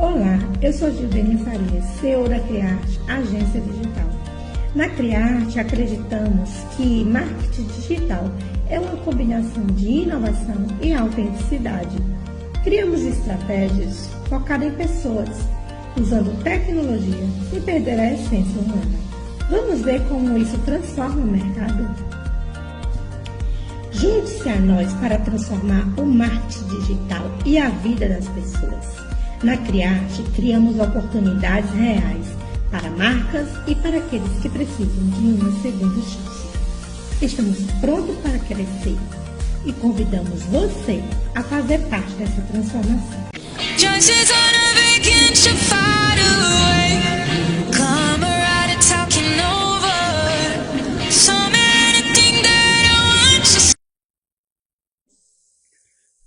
Olá, eu sou Gildênia Farias, CEO da Criarte, agência digital. Na Criarte, acreditamos que marketing digital é uma combinação de inovação e autenticidade. Criamos estratégias focadas em pessoas, usando tecnologia sem perder a essência humana. Vamos ver como isso transforma o mercado? Junte-se a nós para transformar o marketing digital e a vida das pessoas. Na Criarte, criamos oportunidades reais para marcas e para aqueles que precisam de uma segunda chance. Estamos prontos para crescer e convidamos você a fazer parte dessa transformação.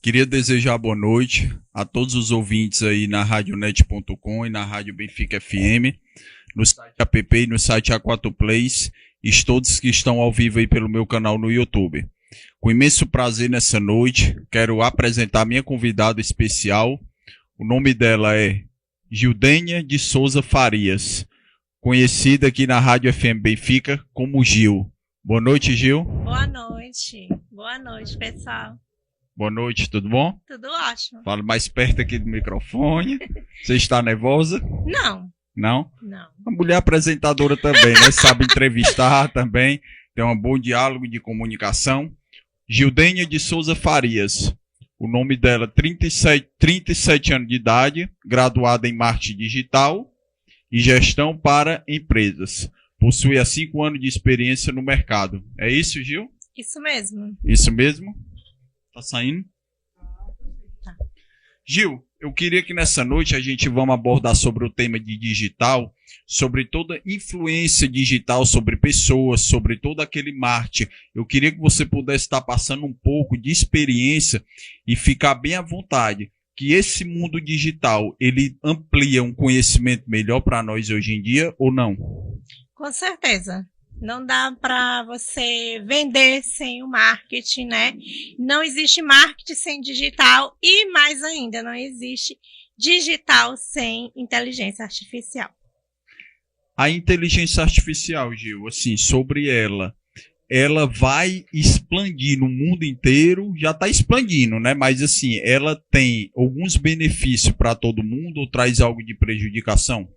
Queria desejar boa noite a todos os ouvintes aí na radionet.com e na Rádio Benfica FM, no site app e no site A4 Plays, e todos que estão ao vivo aí pelo meu canal no YouTube. Com imenso prazer nessa noite, quero apresentar a minha convidada especial. O nome dela é Gildênia de Souza Farias, conhecida aqui na Rádio FM Benfica como Gil. Boa noite, Gil. Boa noite, pessoal. Boa noite, tudo bom? Tudo ótimo. Fala mais perto aqui do microfone. Você está nervosa? Não. Não? Não. A mulher apresentadora também, né? Sabe entrevistar também. Tem um bom diálogo de comunicação. Gildênia de Souza Farias. O nome dela, 37 anos de idade, graduada em marketing digital e gestão para empresas. Possui há 5 anos de experiência no mercado. É isso, Gil? Isso mesmo. Isso mesmo? Tá saindo? Tá. Gil, eu queria que nessa noite a gente vamos abordar sobre o tema de digital, sobre toda influência digital sobre pessoas, sobre todo aquele marketing. Eu queria que você pudesse estar passando um pouco de experiência e ficar bem à vontade, que esse mundo digital, ele amplia um conhecimento melhor para nós hoje em dia ou não? Com certeza. Não dá para você vender sem o marketing, né? Não existe marketing sem digital e, mais ainda, não existe digital sem inteligência artificial. A inteligência artificial, Gil, assim, sobre ela vai expandir no mundo inteiro, já está expandindo, né? Mas, assim, ela tem alguns benefícios para todo mundo ou traz algo de prejudicação?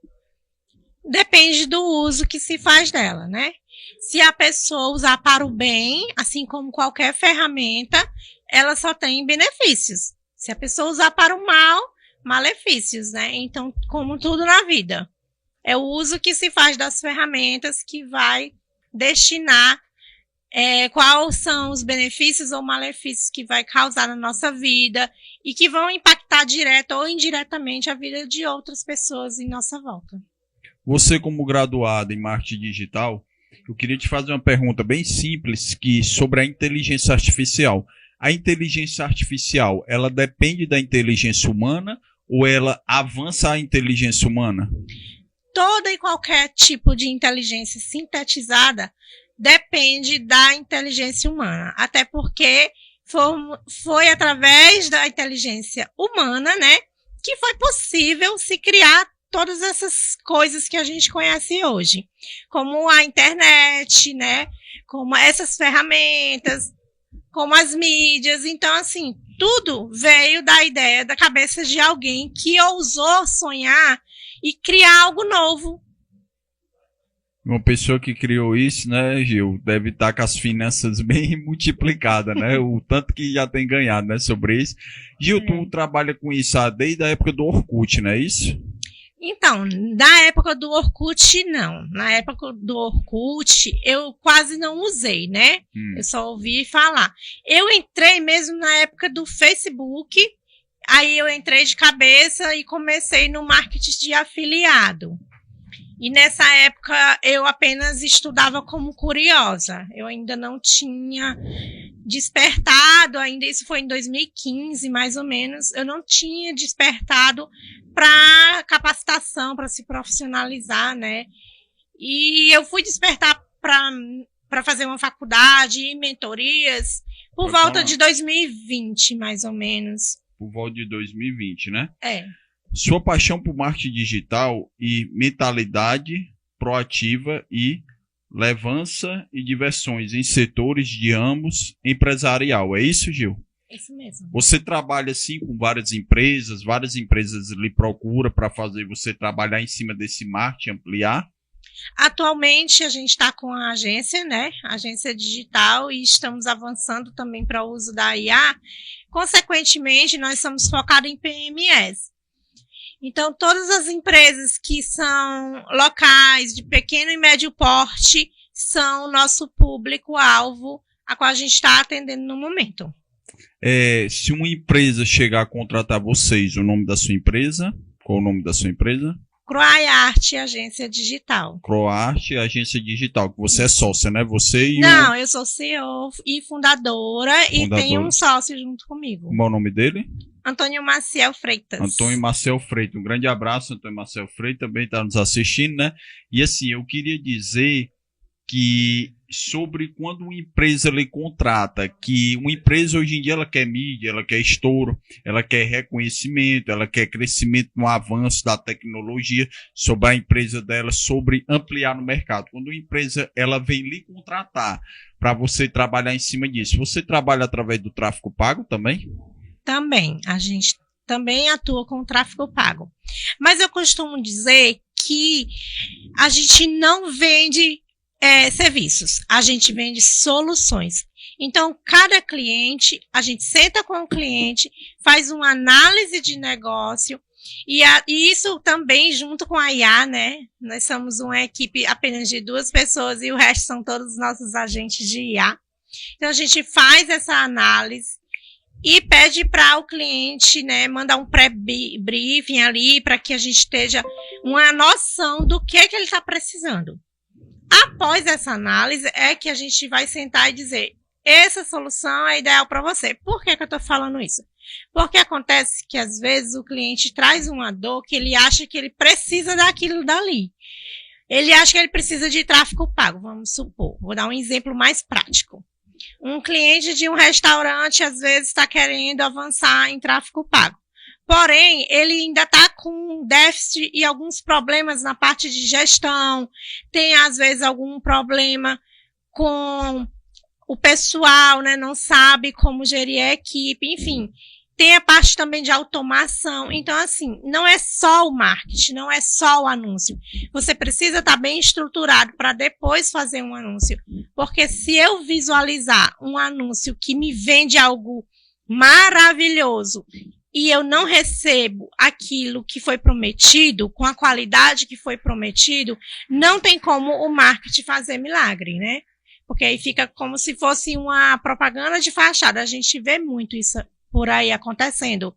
Depende do uso que se faz dela, né? Se a pessoa usar para o bem, assim como qualquer ferramenta, ela só tem benefícios. Se a pessoa usar para o mal, malefícios, né? Então, como tudo na vida, é o uso que se faz das ferramentas que vai destinar quais são os benefícios ou malefícios que vai causar na nossa vida e que vão impactar direta ou indiretamente a vida de outras pessoas em nossa volta. Você, como graduada em marketing digital, eu queria te fazer uma pergunta bem simples sobre a inteligência artificial. A inteligência artificial, ela depende da inteligência humana ou ela avança a inteligência humana? Toda e qualquer tipo de inteligência sintetizada depende da inteligência humana. Até porque foi através da inteligência humana, né, que foi possível se criar todas essas coisas que a gente conhece hoje, como a internet, né, como essas ferramentas, como as mídias. Então, assim, tudo veio da ideia, da cabeça de alguém que ousou sonhar e criar algo novo. Uma pessoa que criou isso, né, Gil, deve estar com as finanças bem multiplicadas, né, o tanto que já tem ganhado, né, sobre isso. Gil, tu trabalha com isso desde a época do Orkut, não é isso? Então, na época do Orkut, não. Na época do Orkut, eu quase não usei, né? Eu só ouvi falar. Eu entrei mesmo na época do Facebook, aí eu entrei de cabeça e comecei no marketing de afiliado. E nessa época, eu apenas estudava como curiosa. Eu ainda não tinha despertado, ainda isso foi em 2015, mais ou menos. Eu não tinha despertado para capacitação, para se profissionalizar, né? E eu fui despertar para fazer uma faculdade e mentorias por volta de 2020, mais ou menos. Por volta de 2020, né? É. Sua paixão por marketing digital e mentalidade proativa e levança e diversões em setores de ambos empresarial. É isso, Gil? Isso mesmo. Você trabalha assim com várias empresas lhe procuram para fazer você trabalhar em cima desse marketing, ampliar? Atualmente a gente está com a agência, né? Agência digital, e estamos avançando também para o uso da IA. Consequentemente, nós somos focados em PMS. Então, todas as empresas que são locais, de pequeno e médio porte, são o nosso público-alvo, a qual a gente está atendendo no momento. Se uma empresa chegar a contratar vocês, o nome da sua empresa? Qual o nome da sua empresa? Croarte Agência Digital. Croarte Agência Digital, que você é sócia, né? Você e Não, eu sou CEO e fundadora, e tenho um sócio junto comigo. Como é o nome dele? Antônio Maciel Freitas. Antônio Maciel Freitas. Um grande abraço, Antônio Maciel Freitas, também está nos assistindo, né? E assim, eu queria dizer que sobre quando uma empresa lhe contrata, que uma empresa hoje em dia ela quer mídia, ela quer estouro, ela quer reconhecimento, ela quer crescimento no avanço da tecnologia sobre a empresa dela, sobre ampliar no mercado. Quando uma empresa ela vem lhe contratar para você trabalhar em cima disso, você trabalha através do tráfego pago também? Também, a gente também atua com o tráfego pago. Mas eu costumo dizer que a gente não vende serviços, a gente vende soluções. Então, cada cliente, a gente senta com o cliente, faz uma análise de negócio, e isso também junto com a IA, né? Nós somos uma equipe apenas de 2 pessoas e o resto são todos os nossos agentes de IA. Então, a gente faz essa análise e pede para o cliente, né, mandar um pré-briefing ali para que a gente esteja uma noção do que ele está precisando. Após essa análise é que a gente vai sentar e dizer, essa solução é ideal para você. Por que eu estou falando isso? Porque acontece que às vezes o cliente traz uma dor que ele acha que ele precisa daquilo dali. Ele acha que ele precisa de tráfego pago, vamos supor. Vou dar um exemplo mais prático. Um cliente de um restaurante, às vezes, está querendo avançar em tráfego pago. Porém, ele ainda está com déficit e alguns problemas na parte de gestão. Tem, às vezes, algum problema com o pessoal, né? Não sabe como gerir a equipe, enfim. Tem a parte também de automação. Então, assim, não é só o marketing, não é só o anúncio. Você precisa estar bem estruturado para depois fazer um anúncio. Porque se eu visualizar um anúncio que me vende algo maravilhoso e eu não recebo aquilo que foi prometido, com a qualidade que foi prometido, não tem como o marketing fazer milagre, né? Porque aí fica como se fosse uma propaganda de fachada. A gente vê muito isso por aí acontecendo.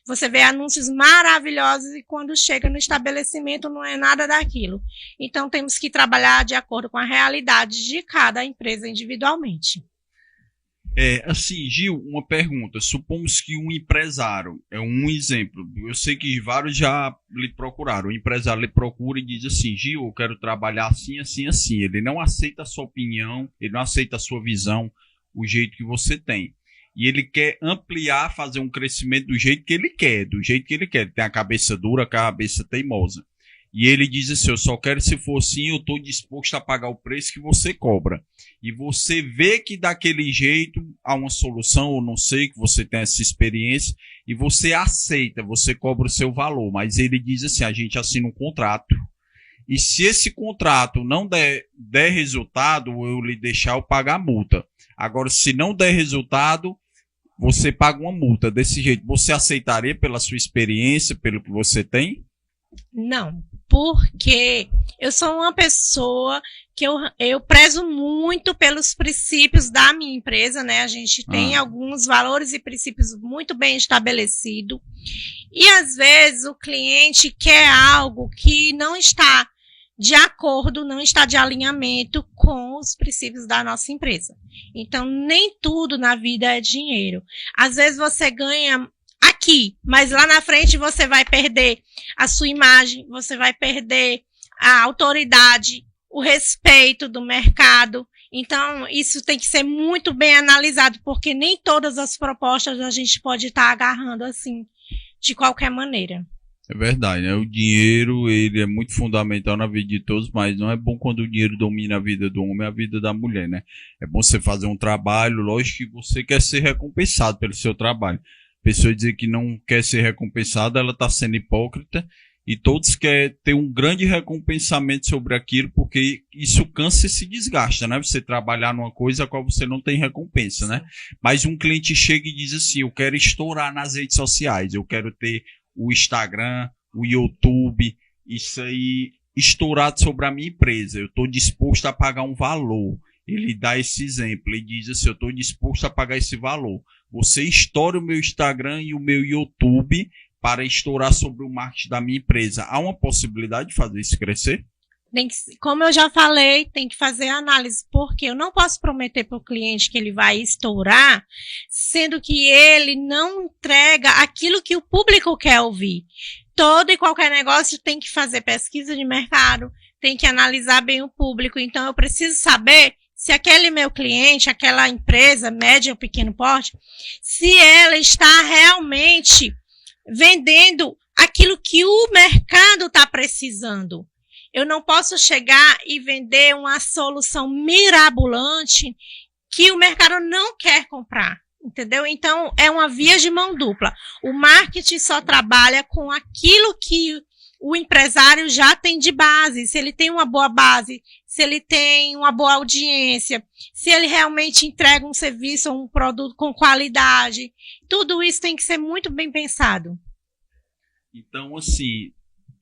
Você vê anúncios maravilhosos e quando chega no estabelecimento não é nada daquilo. Então temos que trabalhar de acordo com a realidade de cada empresa individualmente. Assim, Gil, uma pergunta. Supomos que um empresário, é um exemplo, eu sei que vários já lhe procuraram, o empresário lhe procura e diz assim, Gil, eu quero trabalhar assim, assim, assim. Ele não aceita a sua opinião, ele não aceita a sua visão, o jeito que você tem. E ele quer ampliar, fazer um crescimento do jeito que ele quer, Ele tem a cabeça dura, a cabeça teimosa. E ele diz assim, eu só quero se for assim, eu estou disposto a pagar o preço que você cobra. E você vê que daquele jeito há uma solução, ou não sei, que você tem essa experiência, e você aceita, você cobra o seu valor. Mas ele diz assim, a gente assina um contrato. E se esse contrato não der resultado, eu lhe deixar eu pagar a multa. Agora, se não der resultado, você paga uma multa desse jeito. Você aceitaria pela sua experiência, pelo que você tem? Não, porque eu sou uma pessoa que eu prezo muito pelos princípios da minha empresa, né? A gente tem alguns valores e princípios muito bem estabelecidos. E às vezes o cliente quer algo que não está de acordo, não está de alinhamento com os princípios da nossa empresa. Então, nem tudo na vida é dinheiro. Às vezes você ganha aqui, mas lá na frente você vai perder a sua imagem, você vai perder a autoridade, o respeito do mercado. Então, isso tem que ser muito bem analisado, porque nem todas as propostas a gente pode estar agarrando assim, de qualquer maneira. É verdade, né? O dinheiro, ele é muito fundamental na vida de todos, mas não é bom quando o dinheiro domina a vida do homem e a vida da mulher, né? É bom você fazer um trabalho, lógico que você quer ser recompensado pelo seu trabalho. A pessoa dizer que não quer ser recompensada, ela está sendo hipócrita, e todos querem ter um grande recompensamento sobre aquilo, porque isso cansa e se desgasta, né? Você trabalhar numa coisa a qual você não tem recompensa, né? Mas um cliente chega e diz assim, eu quero estourar nas redes sociais, eu quero ter o Instagram, o YouTube, isso aí estourado sobre a minha empresa, eu estou disposto a pagar um valor. Ele dá esse exemplo, ele diz assim, eu estou disposto a pagar esse valor. Você estoura o meu Instagram e o meu YouTube para estourar sobre o marketing da minha empresa. Há uma possibilidade de fazer isso crescer? Como eu já falei, tem que fazer análise, porque eu não posso prometer para o cliente que ele vai estourar, sendo que ele não entrega aquilo que o público quer ouvir. Todo e qualquer negócio tem que fazer pesquisa de mercado, tem que analisar bem o público. Então, eu preciso saber se aquele meu cliente, aquela empresa, média ou pequeno porte, se ela está realmente vendendo aquilo que o mercado está precisando. Eu não posso chegar e vender uma solução mirabolante que o mercado não quer comprar, entendeu? Então, é uma via de mão dupla. O marketing só trabalha com aquilo que o empresário já tem de base. Se ele tem uma boa base, se ele tem uma boa audiência, se ele realmente entrega um serviço ou um produto com qualidade, tudo isso tem que ser muito bem pensado. Então, assim,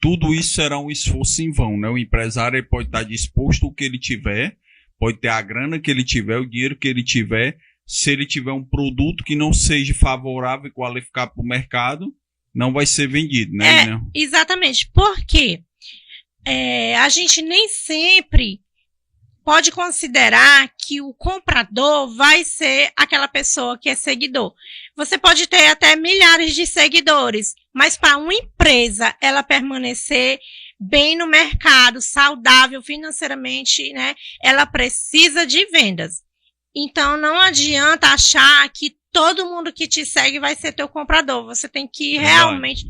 tudo isso será um esforço em vão, né? O empresário ele pode estar disposto o que ele tiver, pode ter a grana que ele tiver, o dinheiro que ele tiver, se ele tiver um produto que não seja favorável e qualificado para o mercado, não vai ser vendido, né? Exatamente, porque a gente nem sempre pode considerar que o comprador vai ser aquela pessoa que é seguidor. Você pode ter até milhares de seguidores, mas para uma empresa ela permanecer bem no mercado, saudável financeiramente, né, ela precisa de vendas. Então não adianta achar que todo mundo que te segue vai ser teu comprador. Você tem que realmente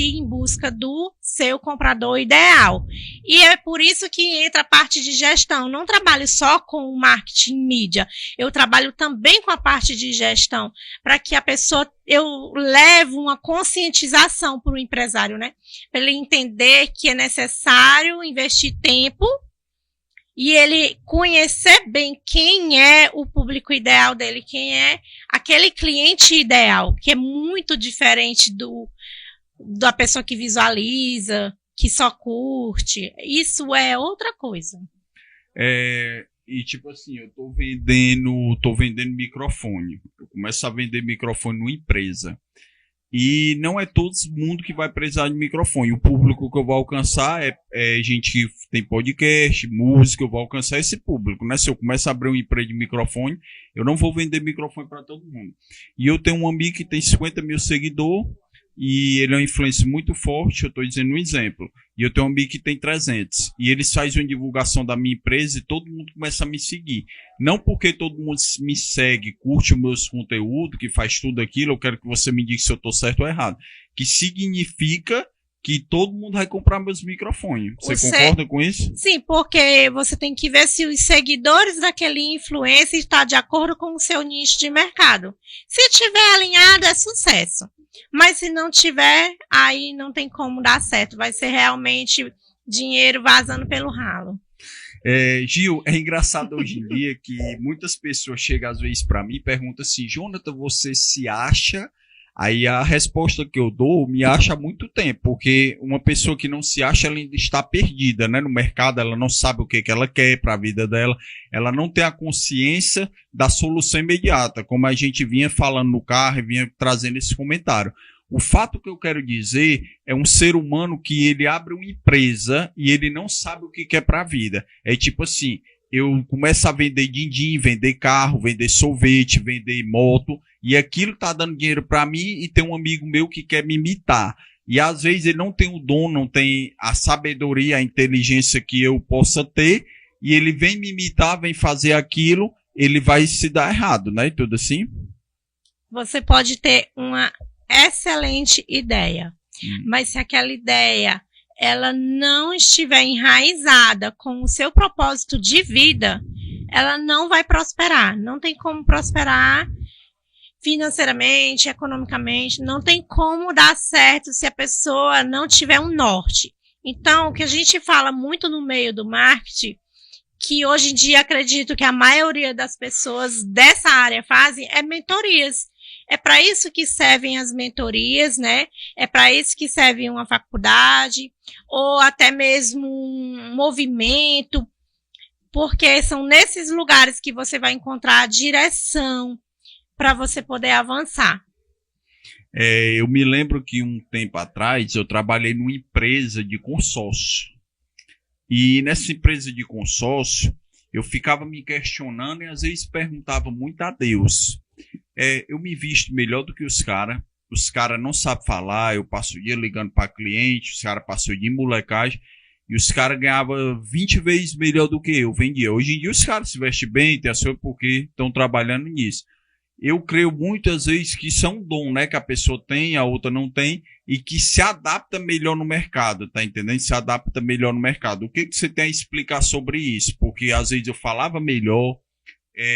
ir em busca do seu comprador ideal. E é por isso que entra a parte de gestão. Eu não trabalho só com o marketing mídia. Eu trabalho também com a parte de gestão, para que a pessoa, eu levo uma conscientização para o empresário, né? Para ele entender que é necessário investir tempo e ele conhecer bem quem é o público ideal dele, quem é aquele cliente ideal, que é muito diferente da pessoa que visualiza, que só curte. Isso é outra coisa. E tipo assim, eu tô vendendo microfone. Eu começo a vender microfone numa empresa. E não é todo mundo que vai precisar de microfone. O público que eu vou alcançar é gente que tem podcast, música, eu vou alcançar esse público, né? Se eu começar a abrir uma empresa de microfone, eu não vou vender microfone para todo mundo. E eu tenho um amigo que tem 50 mil seguidores, e ele é uma influência muito forte, eu estou dizendo um exemplo. E eu tenho um amigo que tem 300. E ele faz uma divulgação da minha empresa e todo mundo começa a me seguir. Não porque todo mundo me segue, curte os meus conteúdos, que faz tudo aquilo, eu quero que você me diga se eu estou certo ou errado. Que significa que todo mundo vai comprar meus microfones. Você concorda com isso? Sim, porque você tem que ver se os seguidores daquele influencer estão de acordo com o seu nicho de mercado. Se tiver alinhado, é sucesso. Mas se não tiver, aí não tem como dar certo. Vai ser realmente dinheiro vazando pelo ralo. Gil, é engraçado hoje em dia que muitas pessoas chegam às vezes para mim e perguntam assim, Jonathan, você se acha? Aí a resposta que eu dou me acha há muito tempo, porque uma pessoa que não se acha, ela ainda está perdida, né, no mercado, ela não sabe o que ela quer para a vida dela, ela não tem a consciência da solução imediata, como a gente vinha falando no carro e vinha trazendo esse comentário. O fato que eu quero dizer é um ser humano que ele abre uma empresa e ele não sabe o que quer para a vida. É tipo assim, eu começo a vender din-din, vender carro, vender sorvete, vender moto, e aquilo tá dando dinheiro para mim e tem um amigo meu que quer me imitar. E às vezes ele não tem o dom, não tem a sabedoria, a inteligência que eu possa ter, e ele vem me imitar, vem fazer aquilo, ele vai se dar errado, né? E tudo assim. Você pode ter uma excelente ideia. Mas se aquela ideia ela não estiver enraizada com o seu propósito de vida, ela não vai prosperar. Não tem como prosperar financeiramente, economicamente, não tem como dar certo se a pessoa não tiver um norte. Então, o que a gente fala muito no meio do marketing, que hoje em dia acredito que a maioria das pessoas dessa área fazem, é mentorias. É para isso que servem as mentorias, né? É para isso que serve uma faculdade, ou até mesmo um movimento, porque são nesses lugares que você vai encontrar a direção para você poder avançar. Eu me lembro que um tempo atrás eu trabalhei numa empresa de consórcio. E nessa empresa de consórcio, eu ficava me questionando e às vezes perguntava muito a Deus. Eu me visto melhor do que os caras não sabem falar, eu passo o dia ligando para cliente, os caras passam o dia em molecagem, e os caras ganhavam 20 vezes melhor do que eu vendia. Hoje em dia os caras se vestem bem, tem a sua porque estão trabalhando nisso. Eu creio muitas vezes que isso é um dom, né, que a pessoa tem, a outra não tem, e que se adapta melhor no mercado, tá entendendo? Se adapta melhor no mercado. O que você tem a explicar sobre isso? Porque às vezes eu falava melhor,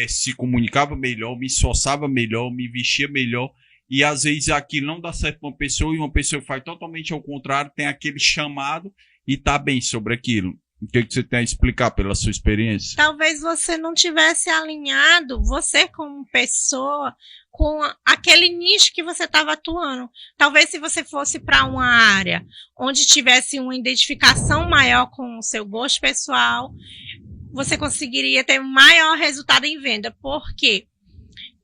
se comunicava melhor, me esforçava melhor, me vestia melhor, e às vezes aquilo não dá certo para uma pessoa, e uma pessoa faz totalmente ao contrário, tem aquele chamado e tá bem sobre aquilo. O que você tem a explicar pela sua experiência? Talvez você não tivesse alinhado, você como pessoa, com aquele nicho que você estava atuando. Talvez se você fosse para uma área onde tivesse uma identificação maior com o seu gosto pessoal, você conseguiria ter maior resultado em venda. Por quê?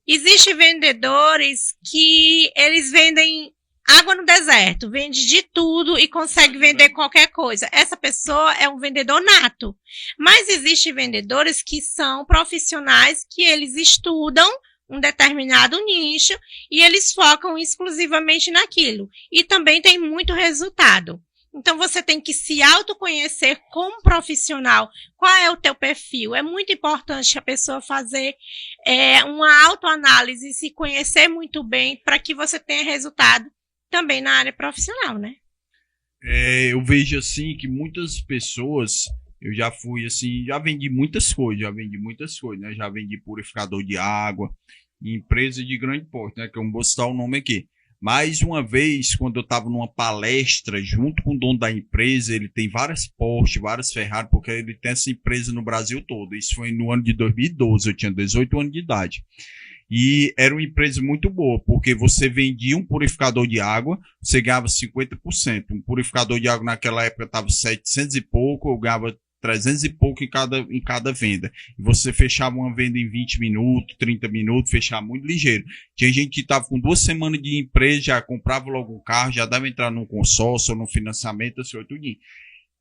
Existem vendedores que eles vendem água no deserto, vende de tudo e consegue vender qualquer coisa. Essa pessoa é um vendedor nato. Mas existem vendedores que são profissionais que eles estudam um determinado nicho e eles focam exclusivamente naquilo. E também tem muito resultado. Então, você tem que se autoconhecer como profissional. Qual é o teu perfil? É muito importante a pessoa fazer uma autoanálise e se conhecer muito bem para que você tenha resultado também na área profissional, né? Eu vejo assim que muitas pessoas, eu já fui assim, já vendi muitas coisas, né? Já vendi purificador de água, empresa de grande porte, né? Que eu não vou citar o nome aqui. Mais uma vez, quando eu estava numa palestra junto com o dono da empresa, ele tem várias Porsche, várias Ferrari, porque ele tem essa empresa no Brasil todo. Isso foi no ano de 2012, eu tinha 18 anos de idade. E era uma empresa muito boa, porque você vendia um purificador de água, você ganhava 50%. Um purificador de água naquela época estava 700 e pouco, eu ganhava 300 e pouco em cada venda. E você fechava uma venda em 20 minutos, 30 minutos, fechava muito ligeiro. Tinha gente que estava com 2 semanas de empresa, já comprava logo um carro, já dava entrar num consórcio ou num financiamento, assim, tudinho.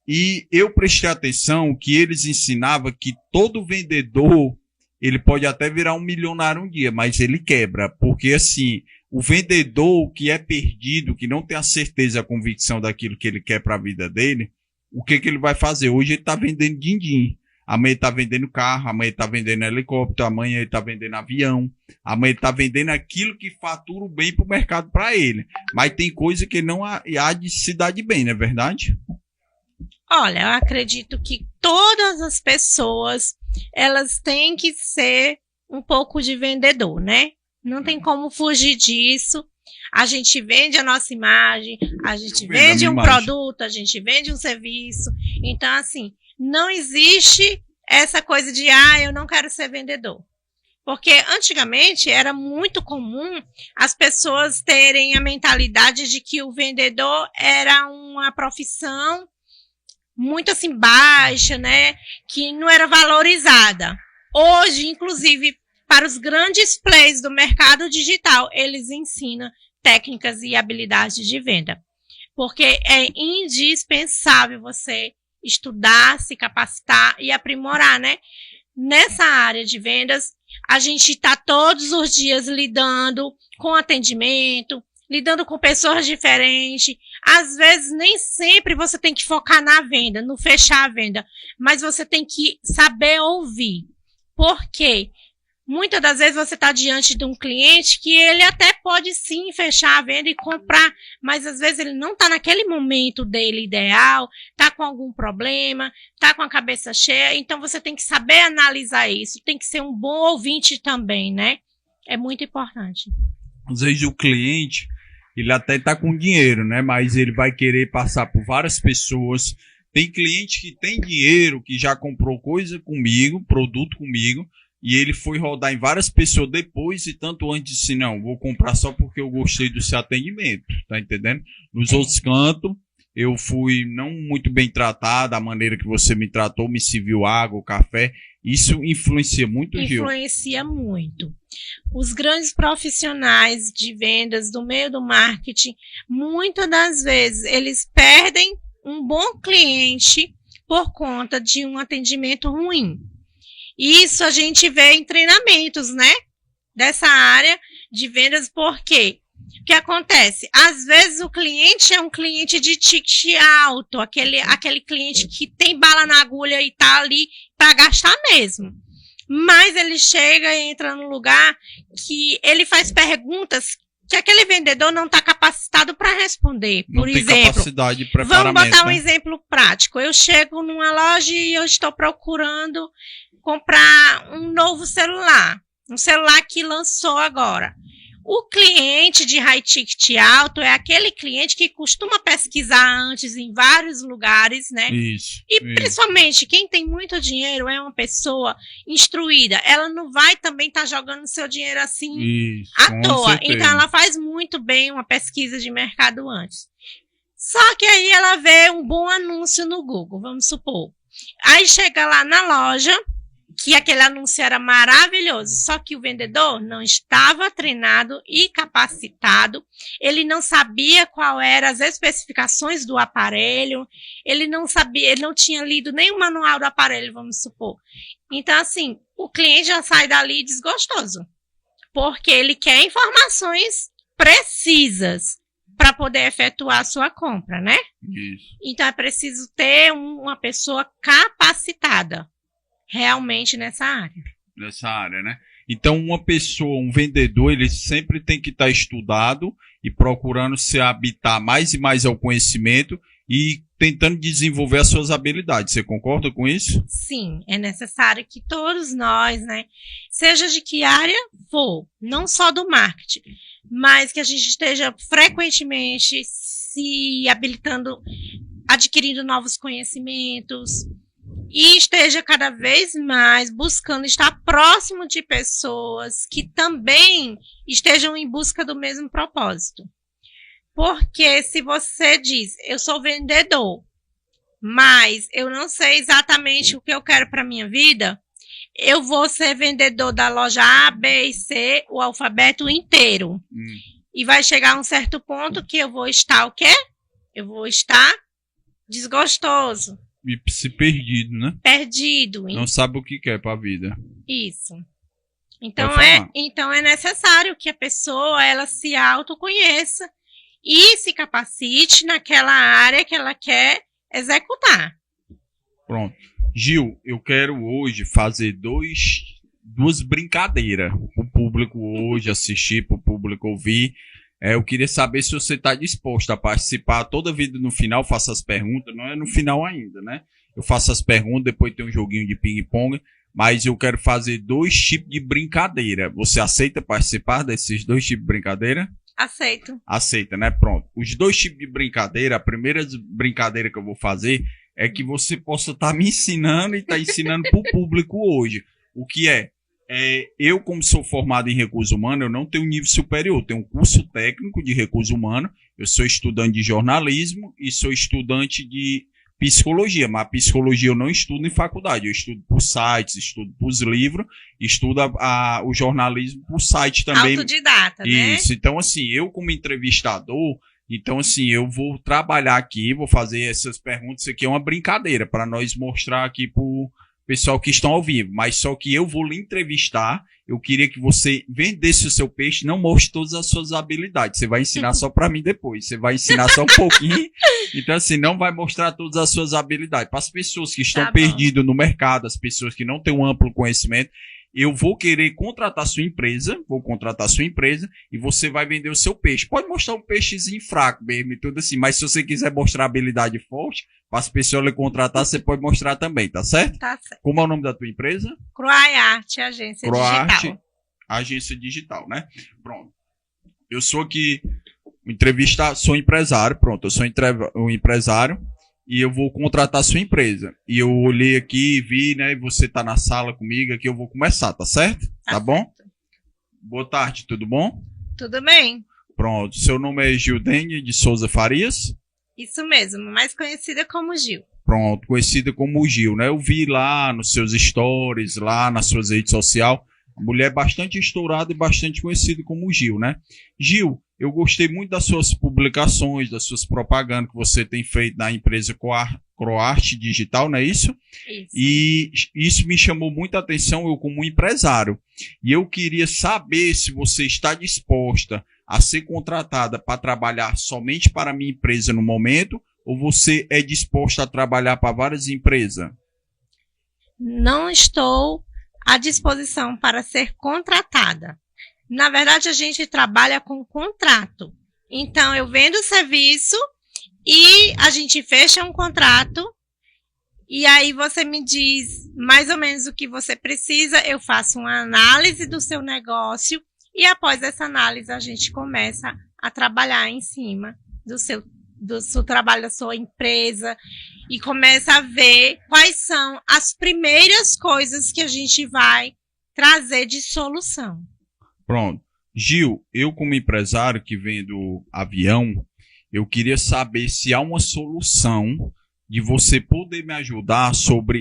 E eu prestei atenção que eles ensinavam que todo vendedor, ele pode até virar um milionário um dia, mas ele quebra. Porque, assim, o vendedor que é perdido, que não tem a certeza, a convicção daquilo que ele quer para a vida dele, o que ele vai fazer? Hoje ele está vendendo din-din. Amanhã ele está vendendo carro, amanhã ele está vendendo helicóptero, amanhã ele está vendendo avião, amanhã ele está vendendo aquilo que fatura o bem para o mercado para ele. Mas tem coisa que ele não há de se dar de bem, não é verdade? Olha, eu acredito que todas as pessoas, elas têm que ser um pouco de vendedor, né? Não tem como fugir disso. A gente vende a nossa imagem, a gente vende um produto, a gente vende um serviço. Então, assim, não existe essa coisa de, eu não quero ser vendedor. Porque antigamente era muito comum as pessoas terem a mentalidade de que o vendedor era uma profissão muito assim baixa, né? Que não era valorizada. Hoje, inclusive, para os grandes players do mercado digital, eles ensinam técnicas e habilidades de venda. Porque é indispensável você estudar, se capacitar e aprimorar, né? Nessa área de vendas, a gente está todos os dias lidando com atendimento, lidando com pessoas diferentes. Às vezes, nem sempre você tem que focar na venda, no fechar a venda, mas você tem que saber ouvir. Por quê? Muitas das vezes você está diante de um cliente que ele até pode sim fechar a venda e comprar, mas às vezes ele não está naquele momento dele ideal, está com algum problema, está com a cabeça cheia, então você tem que saber analisar isso, tem que ser um bom ouvinte também, né? É muito importante. Às vezes o cliente, ele até está com dinheiro, né? Mas ele vai querer passar por várias pessoas. Tem cliente que tem dinheiro, que já comprou coisa comigo, produto comigo, e ele foi rodar em várias pessoas depois e tanto antes disse, não, vou comprar só porque eu gostei do seu atendimento, tá entendendo? Nos outros cantos, eu fui não muito bem tratado, a maneira que você me tratou, me serviu água, café, isso influencia muito, Gil? Influencia muito. Os grandes profissionais de vendas do meio do marketing, muitas das vezes, eles perdem um bom cliente por conta de um atendimento ruim. Isso a gente vê em treinamentos, né? Dessa área de vendas, por quê? O que acontece? Às vezes o cliente é um cliente de ticket alto, aquele cliente que tem bala na agulha e tá ali para gastar mesmo. Mas ele chega e entra num lugar que ele faz perguntas que aquele vendedor não está capacitado para responder. Por exemplo, capacidade de preparamento, vamos botar um né? exemplo prático. Eu chego numa loja e eu estou procurando comprar um novo celular. Um celular que lançou agora. O cliente de high ticket alto é aquele cliente que costuma pesquisar antes em vários lugares, né? Isso. Principalmente quem tem muito dinheiro é uma pessoa instruída. Ela não vai também estar jogando seu dinheiro assim à toa. Certeza. Então ela faz muito bem uma pesquisa de mercado antes. Só que aí ela vê um bom anúncio no Google, vamos supor. Aí chega lá na loja, que aquele anúncio era maravilhoso, só que o vendedor não estava treinado e capacitado, ele não sabia qual eram as especificações do aparelho, ele não tinha lido nem o manual do aparelho, vamos supor. Então, assim, o cliente já sai dali desgostoso, porque ele quer informações precisas para poder efetuar a sua compra, né? Isso. Então, é preciso ter uma pessoa capacitada realmente nessa área, né? Então, uma pessoa, um vendedor, ele sempre tem que estar estudado e procurando se habitar mais e mais ao conhecimento e tentando desenvolver as suas habilidades. Você concorda com isso? Sim, é necessário que todos nós, né, seja de que área for, não só do marketing, mas que a gente esteja frequentemente se habilitando, adquirindo novos conhecimentos, e esteja cada vez mais buscando estar próximo de pessoas que também estejam em busca do mesmo propósito. Porque se você diz, eu sou vendedor, mas eu não sei exatamente o que eu quero para minha vida, eu vou ser vendedor da loja A, B e C, o alfabeto inteiro. E vai chegar um certo ponto que eu vou estar o quê? Eu vou estar desgostoso. E se perdido, né? Perdido. Não sabe o que quer para a vida. Isso. Então é necessário que a pessoa ela se autoconheça e se capacite naquela área que ela quer executar. Pronto. Gil, eu quero hoje fazer duas brincadeiras para o público hoje assistir, para o público ouvir. Eu queria saber se você está disposto a participar. Toda vida no final faço as perguntas, não é no final ainda, né? Eu faço as perguntas, depois tem um joguinho de ping-pong, mas eu quero fazer 2 tipos de brincadeira. Você aceita participar desses 2 tipos de brincadeira? Aceito. Aceita, né? Pronto. Os 2 tipos de brincadeira, a primeira brincadeira que eu vou fazer é que você possa estar me ensinando e estar ensinando para o público hoje. O que é? Eu, como sou formado em recursos humanos, eu não tenho nível superior. Eu tenho um curso técnico de recursos humanos, eu sou estudante de jornalismo e sou estudante de psicologia, mas psicologia eu não estudo em faculdade, eu estudo por sites, estudo por livros, estudo o jornalismo por site também. Autodidata, né? Isso, então assim, eu como entrevistador, então assim, eu vou trabalhar aqui, vou fazer essas perguntas, isso aqui é uma brincadeira, para nós mostrar aqui pro pessoal que estão ao vivo, mas só que eu vou lhe entrevistar, eu queria que você vendesse o seu peixe, não mostre todas as suas habilidades, você vai ensinar só para mim depois, você vai ensinar só um pouquinho, então assim, não vai mostrar todas as suas habilidades, para as pessoas que estão perdidas no mercado, as pessoas que não têm um amplo conhecimento, eu vou querer contratar sua empresa, e você vai vender o seu peixe. Pode mostrar um peixezinho fraco mesmo e tudo assim, mas se você quiser mostrar habilidade forte, para as pessoas lhe contratar, você pode mostrar também, tá certo? Tá certo. Como é o nome da tua empresa? Croiarte, agência digital. Agência digital, né? Pronto. Eu sou aqui, sou empresário, pronto, eu sou um empresário e eu vou contratar a sua empresa. E eu olhei aqui, vi, né, e você tá na sala comigo aqui, eu vou começar, tá certo? Tá bom? Boa tarde, tudo bom? Tudo bem. Pronto, seu nome é Gildene de Souza Farias? Isso mesmo, mais conhecida como Gil. Pronto, conhecida como Gil, né? Eu vi lá nos seus stories, lá nas suas redes sociais, a mulher bastante estourada e bastante conhecida como Gil, né? Gil, eu gostei muito das suas publicações, das suas propagandas que você tem feito na empresa Croarte Digital, não é isso? Isso. E isso me chamou muita atenção, eu como empresário. E eu queria saber se você está disposta a ser contratada para trabalhar somente para a minha empresa no momento, ou você é disposta a trabalhar para várias empresas? Não estou à disposição para ser contratada. Na verdade, a gente trabalha com contrato. Então, eu vendo o serviço e a gente fecha um contrato e aí você me diz mais ou menos o que você precisa, eu faço uma análise do seu negócio e após essa análise a gente começa a trabalhar em cima do seu trabalho da sua empresa e começa a ver quais são as primeiras coisas que a gente vai trazer de solução. Pronto. Gil, eu como empresário que vendo avião, eu queria saber se há uma solução de você poder me ajudar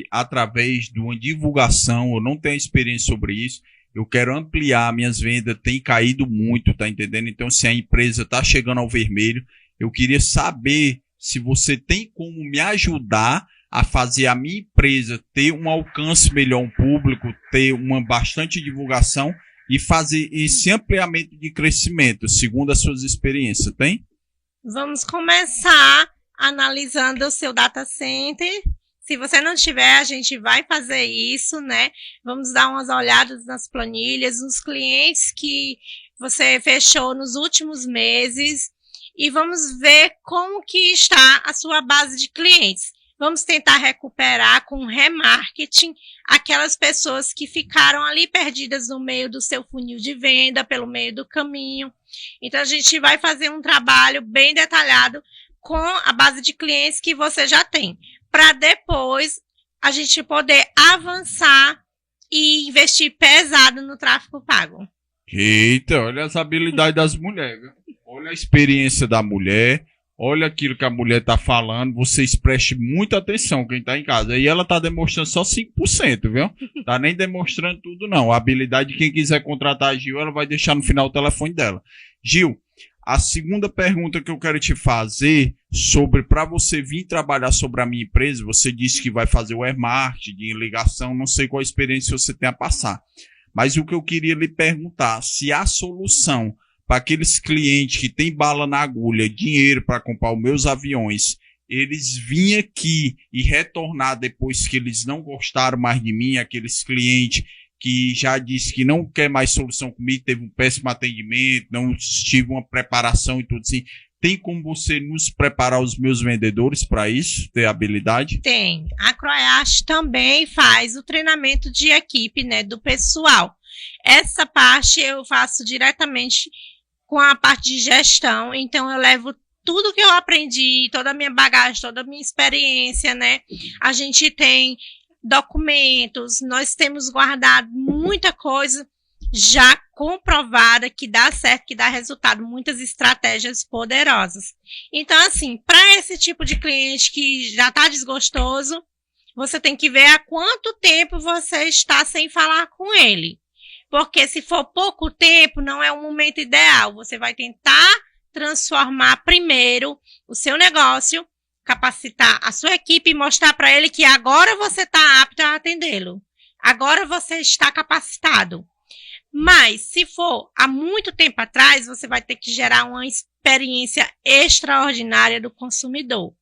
através de uma divulgação. Eu não tenho experiência sobre isso. Eu quero ampliar minhas vendas, tem caído muito, tá entendendo? Então, se a empresa está chegando ao vermelho, eu queria saber se você tem como me ajudar a fazer a minha empresa ter um alcance melhor ao público, ter uma bastante divulgação e fazer esse ampliamento de crescimento, segundo as suas experiências, tem? Vamos começar analisando o seu data center. Se você não tiver, a gente vai fazer isso, né? Vamos dar umas olhadas nas planilhas, nos clientes que você fechou nos últimos meses e vamos ver como que está a sua base de clientes. Vamos tentar recuperar com remarketing aquelas pessoas que ficaram ali perdidas no meio do seu funil de venda, pelo meio do caminho. Então, a gente vai fazer um trabalho bem detalhado com a base de clientes que você já tem, para depois a gente poder avançar e investir pesado no tráfego pago. Eita, olha as habilidades das mulheres, viu? Olha a experiência da mulher, olha aquilo que a mulher está falando, vocês prestem muita atenção, quem está em casa. E ela está demonstrando só 5%, viu? Tá nem demonstrando tudo, não. A habilidade de quem quiser contratar a Gil, ela vai deixar no final o telefone dela. Gil, a segunda pergunta que eu quero te fazer para você vir trabalhar sobre a minha empresa, você disse que vai fazer o e-marketing, de ligação, não sei qual experiência você tem a passar. Mas o que eu queria lhe perguntar, se há solução para aqueles clientes que têm bala na agulha, dinheiro para comprar os meus aviões, eles virem aqui e retornar depois que eles não gostaram mais de mim, aqueles clientes que já disse que não quer mais solução comigo, teve um péssimo atendimento, não tive uma preparação e tudo assim. Tem como você nos preparar os meus vendedores para isso, ter habilidade? Tem. A Croiarte também faz o treinamento de equipe, né, do pessoal. Essa parte eu faço diretamente com a parte de gestão, então eu levo tudo que eu aprendi, toda a minha bagagem, toda a minha experiência, né? A gente tem documentos, nós temos guardado muita coisa já comprovada que dá certo, que dá resultado, muitas estratégias poderosas. Então, assim, para esse tipo de cliente que já está desgostoso, você tem que ver há quanto tempo você está sem falar com ele. Porque se for pouco tempo, não é o momento ideal. Você vai tentar transformar primeiro o seu negócio, capacitar a sua equipe e mostrar para ele que agora você está apto a atendê-lo. Agora você está capacitado. Mas, se for há muito tempo atrás, você vai ter que gerar uma experiência extraordinária do consumidor.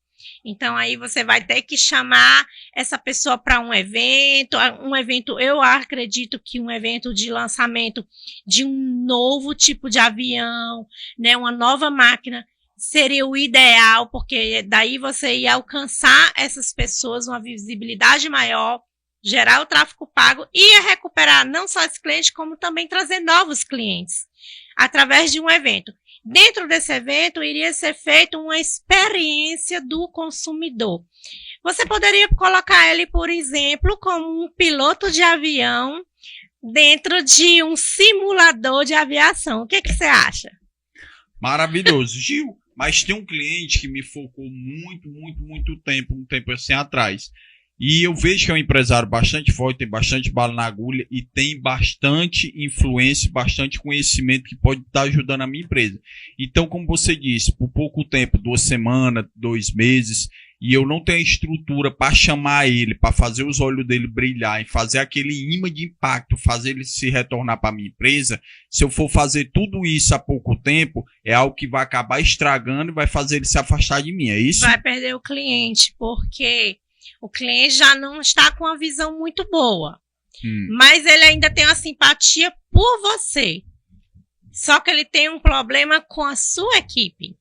Então, aí você vai ter que chamar essa pessoa para um evento, eu acredito que um evento de lançamento de um novo tipo de avião, né, uma nova máquina, seria o ideal, porque daí você ia alcançar essas pessoas, uma visibilidade maior, gerar o tráfego pago e ia recuperar não só esse cliente, como também trazer novos clientes, através de um evento. Dentro desse evento, iria ser feita uma experiência do consumidor. Você poderia colocar ele, por exemplo, como um piloto de avião dentro de um simulador de aviação. O que você acha? Maravilhoso. Gil, mas tem um cliente que me focou muito tempo, um tempo assim atrás. E eu vejo que é um empresário bastante forte, tem bastante bala na agulha e tem bastante influência, bastante conhecimento que pode estar ajudando a minha empresa. Então, como você disse, por pouco tempo, 2 semanas, 2 meses, e eu não tenho a estrutura para chamar ele, para fazer os olhos dele brilhar e fazer aquele imã de impacto, fazer ele se retornar para a minha empresa, se eu for fazer tudo isso há pouco tempo, é algo que vai acabar estragando e vai fazer ele se afastar de mim, é isso? Vai perder o cliente, porque o cliente já não está com uma visão muito boa, mas ele ainda tem uma simpatia por você. Só que ele tem um problema com a sua equipe.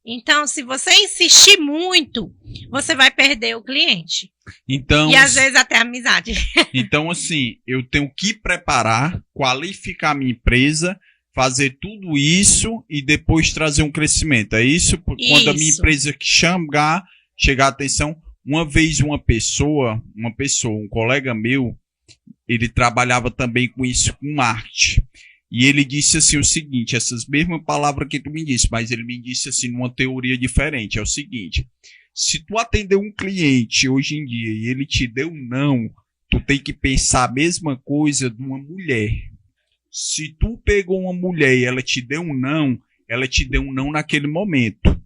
Então, se você insistir muito, você vai perder o cliente. Então, e às vezes até a amizade. Então, assim, eu tenho que preparar, qualificar a minha empresa, fazer tudo isso e depois trazer um crescimento. É isso? Quando a minha empresa chegar a atenção. Uma vez um colega meu, ele trabalhava também com isso, com marketing. E ele disse assim o seguinte, essas mesmas palavras que tu me disse, mas ele me disse assim numa teoria diferente, é o seguinte: se tu atender um cliente hoje em dia e ele te deu um não, tu tem que pensar a mesma coisa de uma mulher. Se tu pegou uma mulher e ela te deu um não naquele momento.